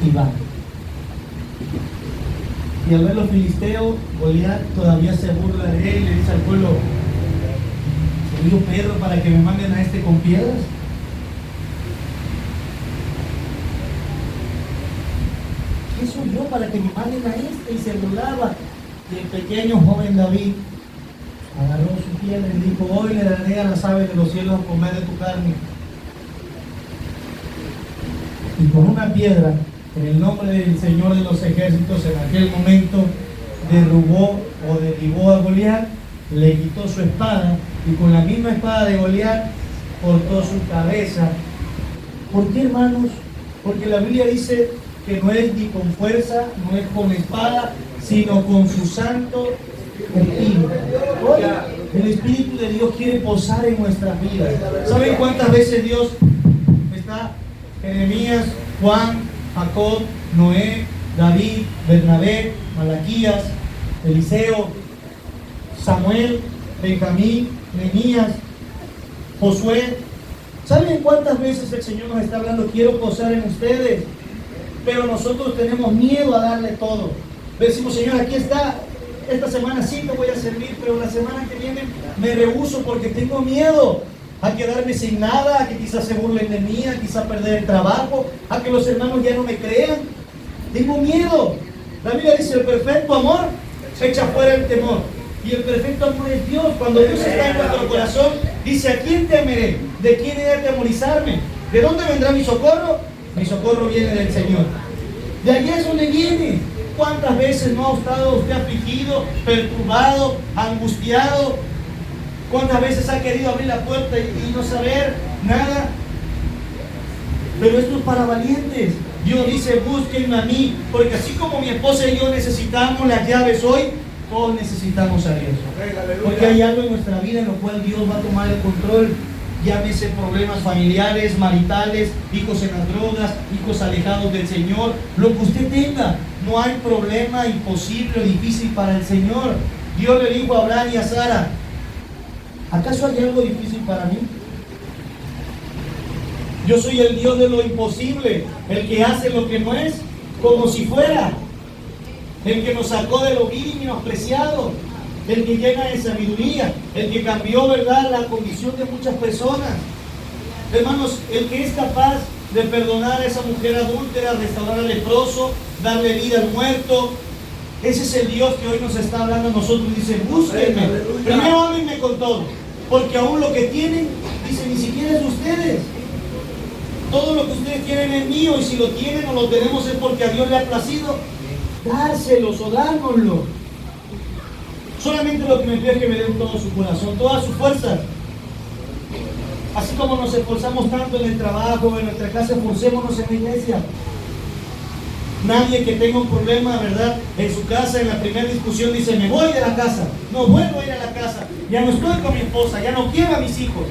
y va. Y al ver los filisteos, Goliat todavía se burla de él y le dice al pueblo, ¿soy yo perro para que me manden a este con piedras? ¿Qué soy yo para que me manden a este? Y se burlaba. Y el pequeño joven David agarró su piedra y dijo, hoy le daré a las aves de los cielos a comer de tu carne. Y con una piedra, en el nombre del Señor de los ejércitos, en aquel momento derribó a Goliat, le quitó su espada y con la misma espada de Goliat cortó su cabeza. ¿Por qué, hermanos? Porque la Biblia dice que no es ni con fuerza, no es con espada, sino con su santo Espíritu. Hoy el Espíritu de Dios quiere posar en nuestras vidas. ¿Saben cuántas veces Dios está? Jeremías, Juan, Jacob, Noé, David, Bernabé, Malaquías, Eliseo, Samuel, Benjamín, Nehemías, Josué. ¿Saben cuántas veces el Señor nos está hablando? Quiero posar en ustedes. Pero nosotros tenemos miedo a darle todo. Decimos, Señor, aquí está. Esta semana sí te voy a servir, pero la semana que viene me rehúso porque tengo miedo a quedarme sin nada, a que quizás se burlen de mí, a quizás perder el trabajo, a que los hermanos ya no me crean. Tengo miedo. La Biblia dice, el perfecto amor echa fuera el temor. Y el perfecto amor es Dios. Cuando Dios está en nuestro corazón, dice, ¿a quién temeré? ¿De quién he de atemorizarme? ¿De dónde vendrá mi socorro? Mi socorro viene del Señor. De allá es donde viene. ¿Cuántas veces no ha estado usted afligido, perturbado, angustiado? ¿Cuántas veces ha querido abrir la puerta y no saber nada? Pero esto es para valientes. Dios dice, búsquenme a mí, porque así como mi esposa y yo necesitamos las llaves hoy, todos necesitamos a Dios. Porque hay algo en nuestra vida en lo cual Dios va a tomar el control. Llámese problemas familiares, maritales, hijos en las drogas, hijos alejados del Señor, lo que usted tenga. No hay problema imposible o difícil para el Señor. Dios le dijo a Abraham y a Sara, ¿acaso hay algo difícil para mí? Yo soy el Dios de lo imposible, el que hace lo que no es como si fuera, el que nos sacó de lo vil y menospreciado, el que llena de sabiduría, el que cambió, ¿verdad?, la condición de muchas personas. Hermanos, el que es capaz de perdonar a esa mujer adúltera, restaurar al leproso, darle vida al muerto. Ese es el Dios que hoy nos está hablando a nosotros. Dice, búsquenme. Primero háblenme con todo. Porque aún lo que tienen, dice, ni siquiera es de ustedes. Todo lo que ustedes tienen es mío. Y si lo tienen o lo tenemos es porque a Dios le ha placido dárselos o dárnoslo. Solamente lo que me pide es que me den todo su corazón, todas sus fuerzas. Así como nos esforzamos tanto en el trabajo, en nuestra casa, esforcémonos en la iglesia. Nadie que tenga un problema, ¿verdad?, en su casa, en la primera discusión dice, me voy de la casa, no vuelvo a ir a la casa, ya no estoy con mi esposa, ya no quiero a mis hijos.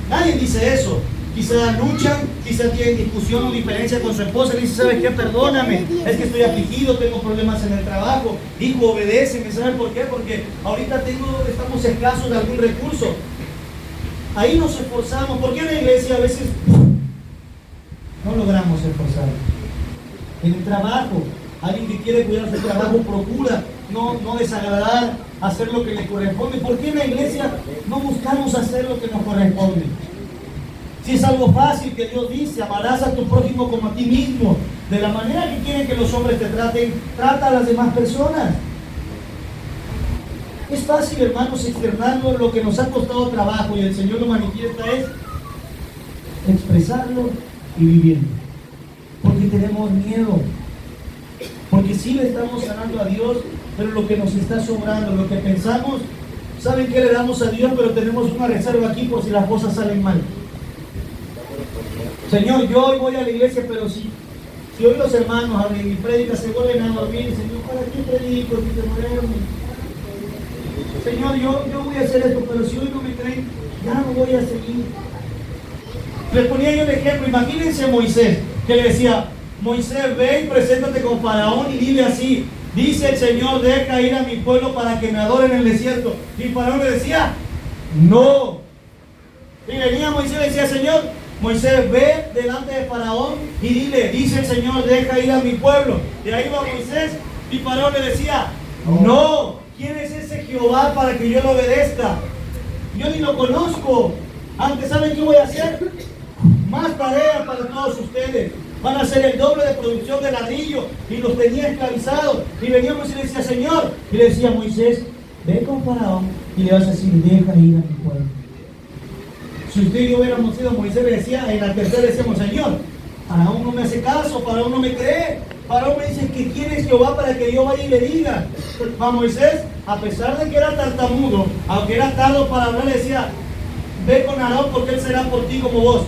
Nadie dice eso. Quizá luchan, quizá tienen discusión o diferencia con su esposa, y dice, ¿sabes qué? Perdóname, es que estoy afligido, tengo problemas en el trabajo. Hijo, obedéceme. ¿Sabes por qué? Porque ahorita estamos escasos de algún recurso. Ahí nos esforzamos. ¿Por qué en la iglesia a veces no logramos esforzarnos? En el trabajo, alguien que quiere cuidar su trabajo procura no desagradar, hacer lo que le corresponde. ¿Por qué en la iglesia no buscamos hacer lo que nos corresponde? Si es algo fácil que Dios dice, amarás a tu prójimo como a ti mismo. De la manera que quieren que los hombres te traten, trata a las demás personas. Es fácil, hermanos, externarlo. Lo que nos ha costado trabajo y el Señor lo manifiesta es expresarlo y vivirlo. Porque tenemos miedo. Porque sí le estamos sanando a Dios, pero lo que nos está sobrando, lo que pensamos, ¿saben qué le damos a Dios? Pero tenemos una reserva aquí por si las cosas salen mal. Señor, yo hoy voy a la iglesia, pero si hoy los hermanos abren mi prédica, se vuelven a dormir, Señor, ¿para qué predico si te duermes? Señor, yo voy a hacer esto, pero si hoy no me creen, ya no voy a seguir. Les ponía yo el ejemplo, imagínense a Moisés, que le decía, Moisés, ve y preséntate con Faraón y dile así, dice el Señor, deja ir a mi pueblo para que me adoren en el desierto. Y Faraón le decía, no. Y venía Moisés y le decía, Señor, Moisés, ve delante de Faraón y dile, dice el Señor, deja ir a mi pueblo. Y ahí va Moisés y Faraón le decía, no, ¿quién es ese Jehová para que yo lo obedezca? Yo ni lo conozco. Antes, ¿saben qué voy a hacer? Más tarea para todos ustedes. Van a hacer el doble de producción de ladrillo. Y los tenía esclavizados. Y veníamos y le decía, Señor, y le decía, Moisés, ve con Faraón y le vas a decir, deja ir a mi pueblo. Si usted y yo hubiéramos sido Moisés, le decía, en la tercera decíamos, Señor, Faraón no me hace caso, Faraón no me cree. Faraón me dice que quién es Jehová para que yo vaya y le diga. A Moisés, a pesar de que era tartamudo, aunque era tardo para hablar, le decía, ve con Aarón porque él será por ti como vos,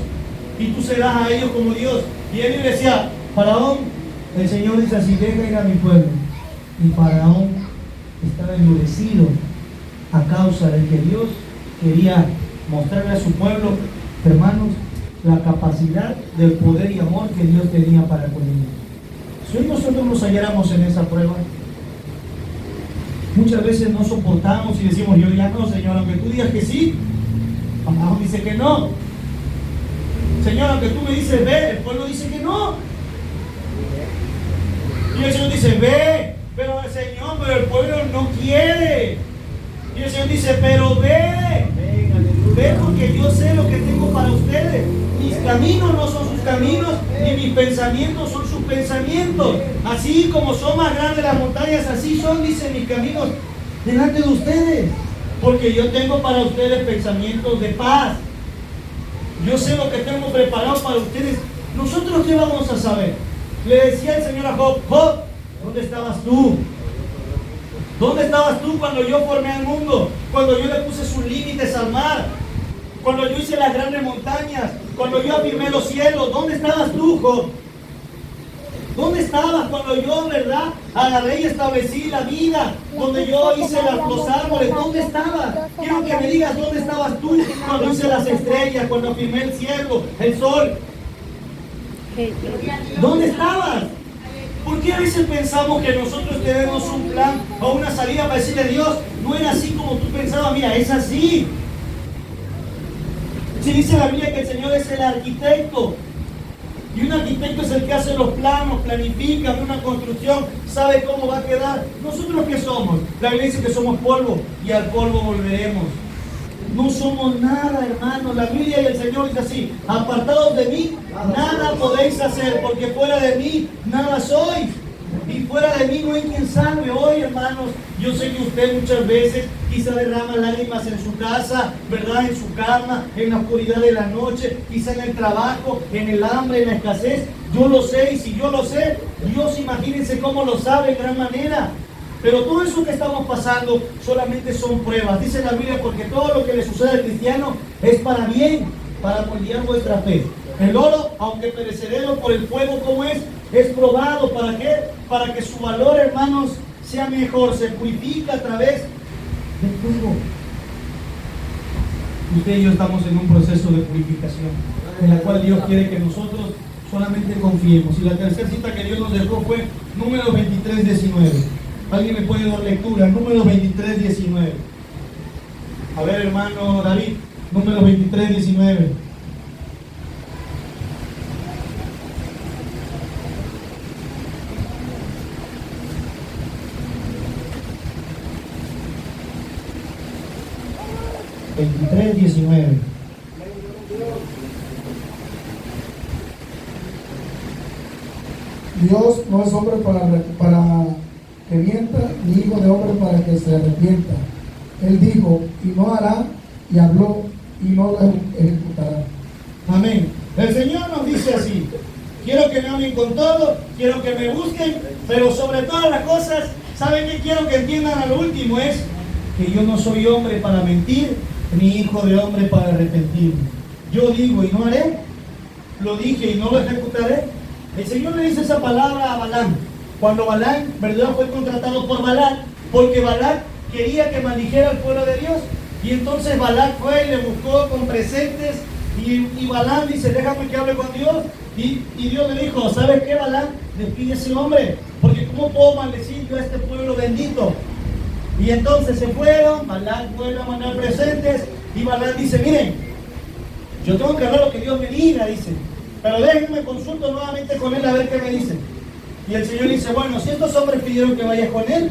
y tú serás a ellos como Dios. Y él le decía, Faraón, el Señor dice así, deja ir a mi pueblo. Y Faraón estaba endurecido a causa de que Dios quería mostrarle a su pueblo, hermanos, la capacidad del poder y amor que Dios tenía para con ellos. Si hoy nosotros nos halláramos en esa prueba, muchas veces no soportamos y decimos, yo ya no, Señor, aunque tú digas que sí, Faraón dice que no. Señor, aunque tú me dices ve, el pueblo dice que no. Y el Señor dice, ve, pero el Señor, pero el pueblo no quiere. Y el Señor dice, pero ve, porque yo sé lo que tengo para ustedes. Mis caminos no son sus caminos, ni mis pensamientos son sus pensamientos. Así como son más grandes las montañas, así son, dice, mis caminos delante de ustedes. Porque yo tengo para ustedes pensamientos de paz. Yo sé lo que tengo preparado para ustedes. ¿Nosotros qué vamos a saber? Le decía el Señor a Job, Job, ¿dónde estabas tú? ¿Dónde estabas tú cuando yo formé al mundo? Cuando yo le puse sus límites al mar, cuando yo hice las grandes montañas, cuando yo afirmé los cielos. ¿Dónde estabas tú, Job? ¿Dónde estabas cuando yo, verdad, agarré y establecí la vida? Donde yo hice los árboles. ¿Dónde estabas? Quiero que me digas dónde estabas tú cuando hice las estrellas, cuando afirmé el cielo, el sol. ¿Dónde estabas? ¿Por qué a veces pensamos que nosotros tenemos un plan o una salida para decirle a Dios, no era así como tú pensabas? Mira, es así. Si dice la Biblia que el Señor es el arquitecto, y un arquitecto es el que hace los planos, planifica una construcción, sabe cómo va a quedar. ¿Nosotros qué somos? La Biblia dice que somos polvo y al polvo volveremos. No somos nada, hermanos. La Biblia y el Señor dice así, apartados de mí, nada podéis hacer, porque fuera de mí, nada sois. Y fuera de mí no hay quien salve. Hoy, hermanos, yo sé que usted muchas veces quizá derrama lágrimas en su casa, ¿verdad? En su cama, en la oscuridad de la noche, quizá en el trabajo, en el hambre, en la escasez. Yo lo sé, y si yo lo sé, Dios, imagínense cómo lo sabe en gran manera. Pero todo eso que estamos pasando solamente son pruebas. Dice la Biblia, porque todo lo que le sucede al cristiano es para bien, para moldear vuestra fe. El oro, aunque perecedero por el fuego como es probado. ¿Para qué? Para que su valor, hermanos, sea mejor. Se purifica a través del fuego. Usted y yo estamos en un proceso de purificación, en la cual Dios quiere que nosotros solamente confiemos. Y la tercera cita que Dios nos dejó fue Números 23:19. ¿Alguien me puede dar lectura? Números 23:19. A ver, hermano David, Números 23:19. Dios no es hombre para que mienta, ni hijo de hombre para que se arrepienta. Él dijo, y no hará, y habló, y no lo ejecutará. Amén. El Señor nos dice así: quiero que me amen con todo, quiero que me busquen, pero sobre todas las cosas, ¿saben qué quiero que entiendan a lo último? Es que yo no soy hombre para mentir, ni hijo de hombre para arrepentirme. Yo digo y no haré, lo dije y no lo ejecutaré. El Señor le dice esa palabra a Balaam, cuando Balaam, ¿verdad?, fue contratado por Balac, porque Balac quería que maldijera al pueblo de Dios. Y entonces Balac fue y le buscó con presentes, y Balaam dice, déjame que hable con Dios. Y Dios le dijo, ¿sabes qué, Balaam? Despide a ese hombre, porque ¿cómo puedo maldecir yo a este pueblo bendito? Y entonces se fueron, Balac vuelve a mandar presentes, y Balaam dice, miren, yo tengo que hablar lo que Dios me diga, dice, pero déjenme consulto nuevamente con él a ver qué me dice. Y el Señor dice, bueno, si estos hombres pidieron que vayas con él,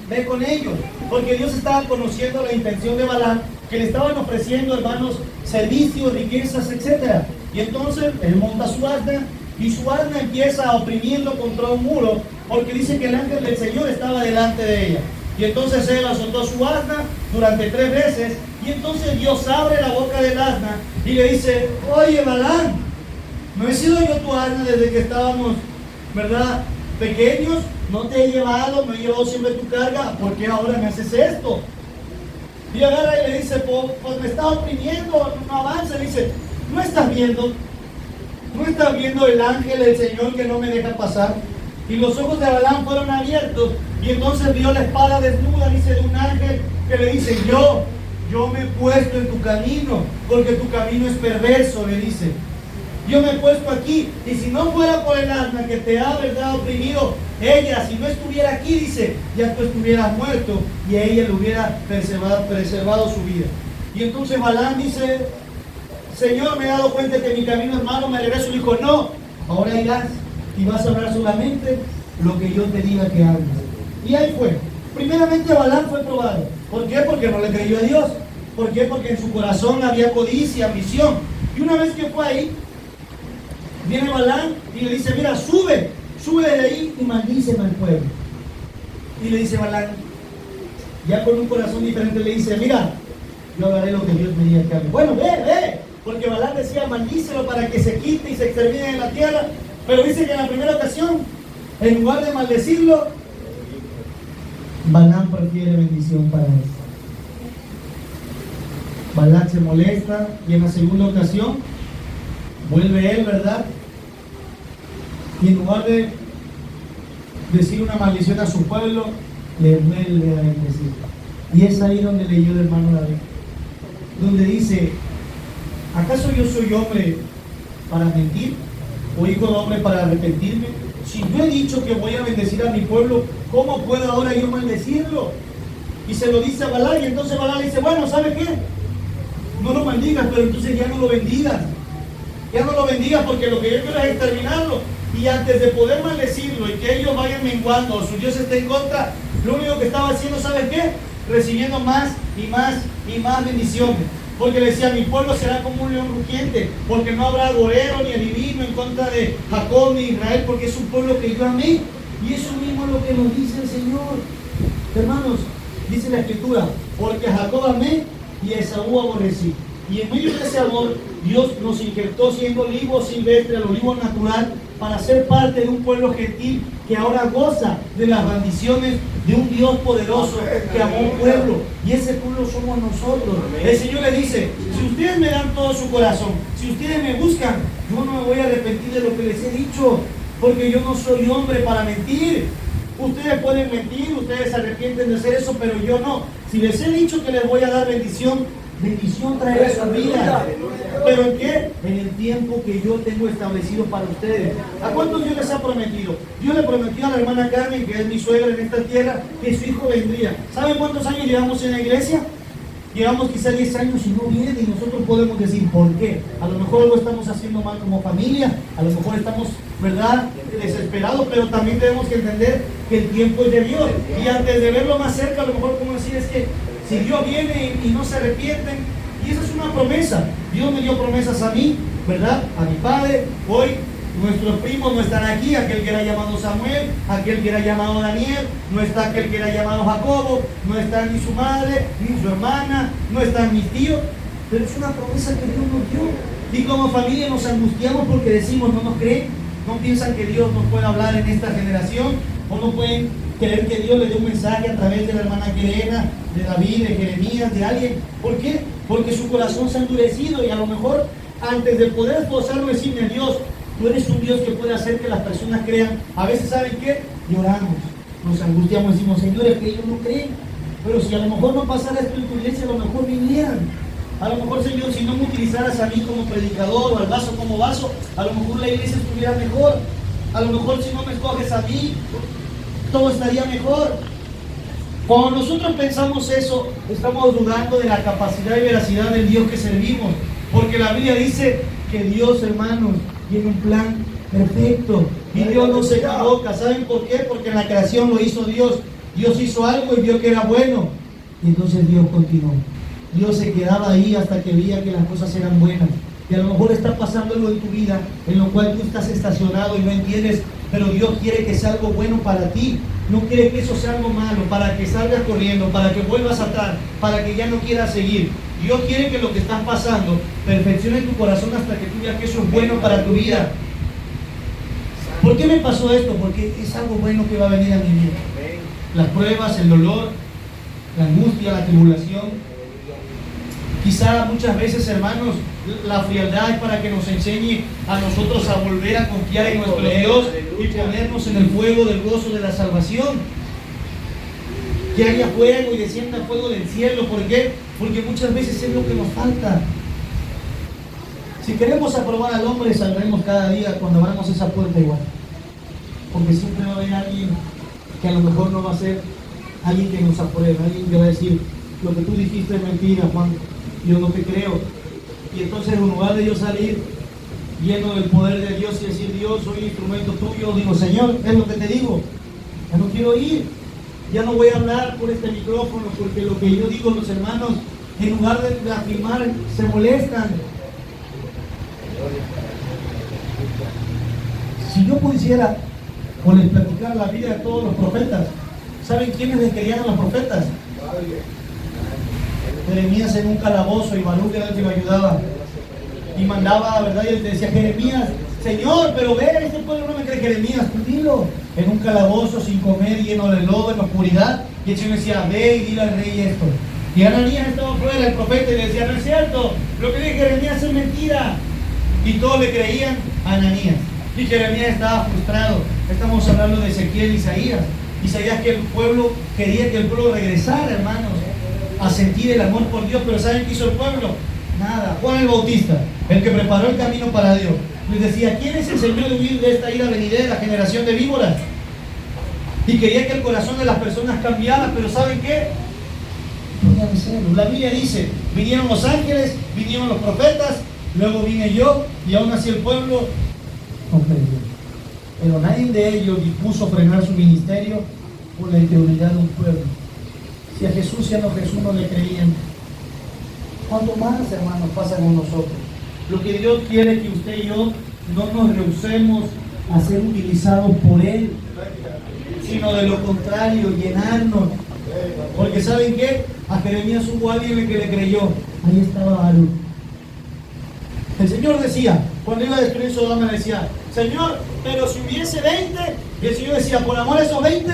ve con ellos, porque Dios estaba conociendo la intención de Balaam, que le estaban ofreciendo, hermanos, servicios, riquezas, etc. Y entonces él monta su asna, y su asna empieza a oprimirlo contra un muro, porque dice que el ángel del Señor estaba delante de ella. Y entonces él azotó su asna durante 3 veces, y entonces Dios abre la boca del asna y le dice, oye, Balaam, ¿no he sido yo tu asna desde que estábamos, verdad, pequeños? No te he llevado, no he llevado siempre tu carga, ¿por qué ahora me haces esto? Y agarra y le dice, pues me está oprimiendo, no avanza. Le dice, ¿no estás viendo el ángel del Señor que no me deja pasar? Y los ojos de Balaam fueron abiertos, y entonces vio la espada desnuda, dice, de un ángel que le dice, yo me he puesto en tu camino, porque tu camino es perverso, le dice. Yo me he puesto aquí, y si no fuera por el asna que te ha, verdad, oprimido, ella, si no estuviera aquí, dice, ya tú estuvieras muerto, y a ella le hubiera preservado su vida. Y entonces Balaam dice, Señor, me he dado cuenta que mi camino es malo, me regreso. Y dijo, no, ahora irás y vas a hablar solamente lo que yo te diga que hagas. Y ahí fue. Primeramente Balaam fue probado. ¿Por qué? Porque no le creyó a Dios. ¿Por qué? Porque en su corazón había codicia, ambición. Y una vez que fue ahí, viene Balaam y le dice, mira, sube de ahí y maldíceme al pueblo. Y le dice Balaam, ya con un corazón diferente, le dice, mira, yo haré lo que Dios me diga que haga. Bueno, ve, porque Balaam decía, maldícelo para que se quite y se extermine en la tierra. Pero dice que en la primera ocasión, en lugar de maldecirlo, Balaam prefiere bendición para él. Balaam se molesta, y en la segunda ocasión vuelve él, ¿verdad? Y en lugar de decir una maldición a su pueblo, le vuelve a bendecir. Y es ahí donde leyó el hermano David, donde dice, ¿acaso yo soy hombre para mentir? ¿O hijo de hombre para arrepentirme? Si yo he dicho que voy a bendecir a mi pueblo, ¿cómo puedo ahora yo maldecirlo? Y se lo dice a Balaam, y entonces Balaam le dice, bueno, ¿sabe qué? No lo maldigas, pero entonces ya no lo bendigas. Ya no lo bendigas, porque lo que yo quiero es exterminarlo. Y antes de poder maldecirlo y que ellos vayan menguando o su Dios esté en contra, lo único que estaba haciendo, ¿saben qué? Recibiendo más y más y más bendiciones. Porque le decía, mi pueblo será como un león rugiente, porque no habrá agorero ni adivino en contra de Jacob ni Israel, porque es un pueblo que yo amé. Y eso mismo es lo que nos dice el Señor. Hermanos, dice la Escritura, porque a Jacob amé y a Esaú aborrecí. Y en medio de ese amor, Dios nos injertó siendo olivo silvestre, el olivo natural, para ser parte de un pueblo gentil que ahora goza de las bendiciones de un Dios poderoso que amó un pueblo, y ese pueblo somos nosotros. El Señor le dice, si ustedes me dan todo su corazón, si ustedes me buscan, yo no me voy a arrepentir de lo que les he dicho, porque yo no soy hombre para mentir. Ustedes pueden mentir, ustedes se arrepienten de hacer eso, pero yo no. Si les he dicho que les voy a dar bendición, bendición traerá su vida. ¿Pero en qué? En el tiempo que yo tengo establecido para ustedes. ¿A cuántos Dios les ha prometido? Dios le prometió a la hermana Carmen, que es mi suegra en esta tierra, que su hijo vendría. ¿Saben cuántos años llevamos en la iglesia? Llevamos quizás 10 años y no viene, y nosotros podemos decir ¿por qué? A lo mejor lo estamos haciendo mal como familia, a lo mejor estamos, ¿verdad?, desesperados, pero también tenemos que entender que el tiempo es de Dios. Y antes de verlo más cerca, a lo mejor como decir es que si Dios viene y no se arrepienten, y esa es una promesa. Dios me dio promesas a mí, ¿verdad?, a mi padre. Hoy nuestros primos no están aquí, aquel que era llamado Samuel, aquel que era llamado Daniel, no está aquel que era llamado Jacobo, no está ni su madre, ni su hermana, no están mis tíos, pero es una promesa que Dios nos dio. Y como familia nos angustiamos porque decimos, no nos creen, no piensan que Dios nos puede hablar en esta generación, o no pueden creer que Dios le dé un mensaje a través de la hermana Querena, de David, de Jeremías, de alguien. ¿Por qué? Porque su corazón se ha endurecido, y a lo mejor antes de poder esforzarlo decirle a Dios, tú eres un Dios que puede hacer que las personas crean. A veces, ¿saben qué? Lloramos, nos angustiamos, decimos, señores, que ellos no creen. Pero si a lo mejor no pasara esto en tu iglesia, a lo mejor vinieran. A lo mejor, Señor, si no me utilizaras a mí como predicador o al vaso como vaso, a lo mejor la iglesia estuviera mejor. A lo mejor si no me escoges a mí, todo estaría mejor. Cuando nosotros pensamos eso, estamos dudando de la capacidad y veracidad del Dios que servimos. Porque la Biblia dice que Dios, hermanos, tiene un plan perfecto, y Dios no se equivoca. ¿Saben por qué? Porque en la creación lo hizo Dios. Dios hizo algo y vio que era bueno, y entonces Dios continuó. Dios se quedaba ahí hasta que veía que las cosas eran buenas. Y a lo mejor está pasando algo en tu vida en lo cual tú estás estacionado y no entiendes, pero Dios quiere que sea algo bueno para ti. No quiere que eso sea algo malo, para que salgas corriendo, para que vuelvas atrás, para que ya no quieras seguir. Dios quiere que lo que estás pasando perfeccione tu corazón hasta que tú veas que eso es bueno para tu vida. ¿Por qué me pasó esto? Porque es algo bueno que va a venir a mi vida. Las pruebas, el dolor, la angustia, la tribulación. Quizá muchas veces, hermanos, la frialdad es para que nos enseñe a nosotros a volver a confiar en nuestro Dios y ponernos en el fuego del gozo de la salvación. Que haya fuego y descienda fuego del cielo. ¿Por qué? Porque muchas veces es lo que nos falta. Si queremos aprobar al hombre, saldremos cada día cuando abramos esa puerta igual. Porque siempre va a haber alguien que a lo mejor no va a ser alguien que nos apruebe, alguien que va a decir, lo que tú dijiste es mentira, Juan, yo no te creo. Y entonces, en lugar de yo salir lleno del poder de Dios y decir, Dios, soy instrumento tuyo, digo, Señor, es lo que te digo, ya no quiero ir, ya no voy a hablar por este micrófono, porque lo que yo digo, los hermanos, en lugar de afirmar, se molestan. Si yo pudiera o les platicar la vida de todos los profetas, ¿saben quiénes les querían a los profetas? Jeremías en un calabozo, y Baruch era el que lo ayudaba y mandaba, ¿verdad? Y él te decía, Jeremías, Señor, pero ve, este pueblo no me cree. Jeremías, tú dilo, en un calabozo, sin comer, lleno de lodo, en la oscuridad. Y el Señor decía, ve y dile al rey esto. Y Ananías estaba fuera, el profeta, y le decía, no es cierto, lo que dice Jeremías es mentira. Y todos le creían a Ananías. Y Jeremías estaba frustrado. Estamos hablando de Ezequiel y Isaías. Isaías, que el pueblo quería que el pueblo regresara, hermanos, a sentir el amor por Dios. Pero ¿saben qué hizo el pueblo? Nada. Juan el Bautista, el que preparó el camino para Dios, les decía, ¿quién es el Señor de huir de esta ira venidera, generación de víboras? Y quería que el corazón de las personas cambiara. Pero ¿saben qué? La Biblia dice, vinieron los ángeles, vinieron los profetas, luego vine yo, y aún así el pueblo comprendió. Pero nadie de ellos dispuso frenar su ministerio por la incredulidad de un pueblo. Si a Jesús y a los Jesús no le creían, ¿cuánto más, hermanos, pasa con nosotros? Lo que Dios quiere es que usted y yo no nos rehusemos a ser utilizados por Él, sino de lo contrario, llenarnos. Porque ¿saben qué? A Jeremías hubo alguien que le creyó. Ahí estaba Baruch. El Señor decía, cuando iba a destruir Sodoma, le decía, Señor, Pero si hubiese 20, y el Señor decía, por amor a esos 20,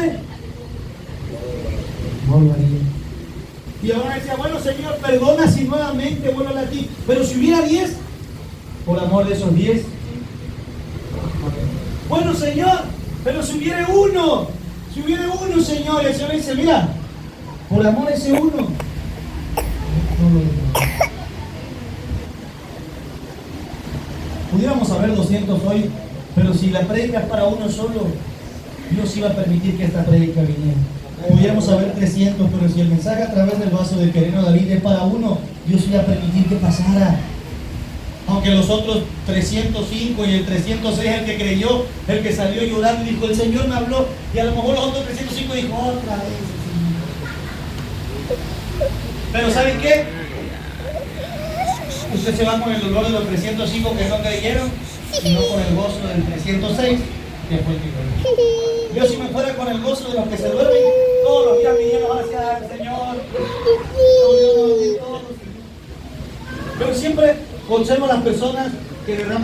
No lo haría. y ahora decía, bueno Señor, perdona si nuevamente vuelvo a ti. Pero si hubiera 10, por amor de esos 10. Bueno Señor, pero si hubiera uno, Señor, el Señor dice, mira, por amor a ese uno. No lo haría. Pudiéramos haber 200 hoy, pero si la prédica es para uno solo, Dios iba a permitir que esta prédica viniera. Pudiéramos haber 300, pero si el mensaje a través del vaso del querido David es para uno, Dios iba a permitir que pasara. Aunque los otros 305 y el 306, el que creyó, el que salió llorando y dijo, el Señor me habló, y a lo mejor los otros 305 dijo, otra vez. Pero ¿saben qué? Usted se va con el dolor de los 305 que no creyeron, y no con el gozo del 306 que fue el que creyó. Yo si me fuera con el gozo de los que se duermen, todos los días viniendo hacia el Señor. Pero siempre conservo a las personas que derraman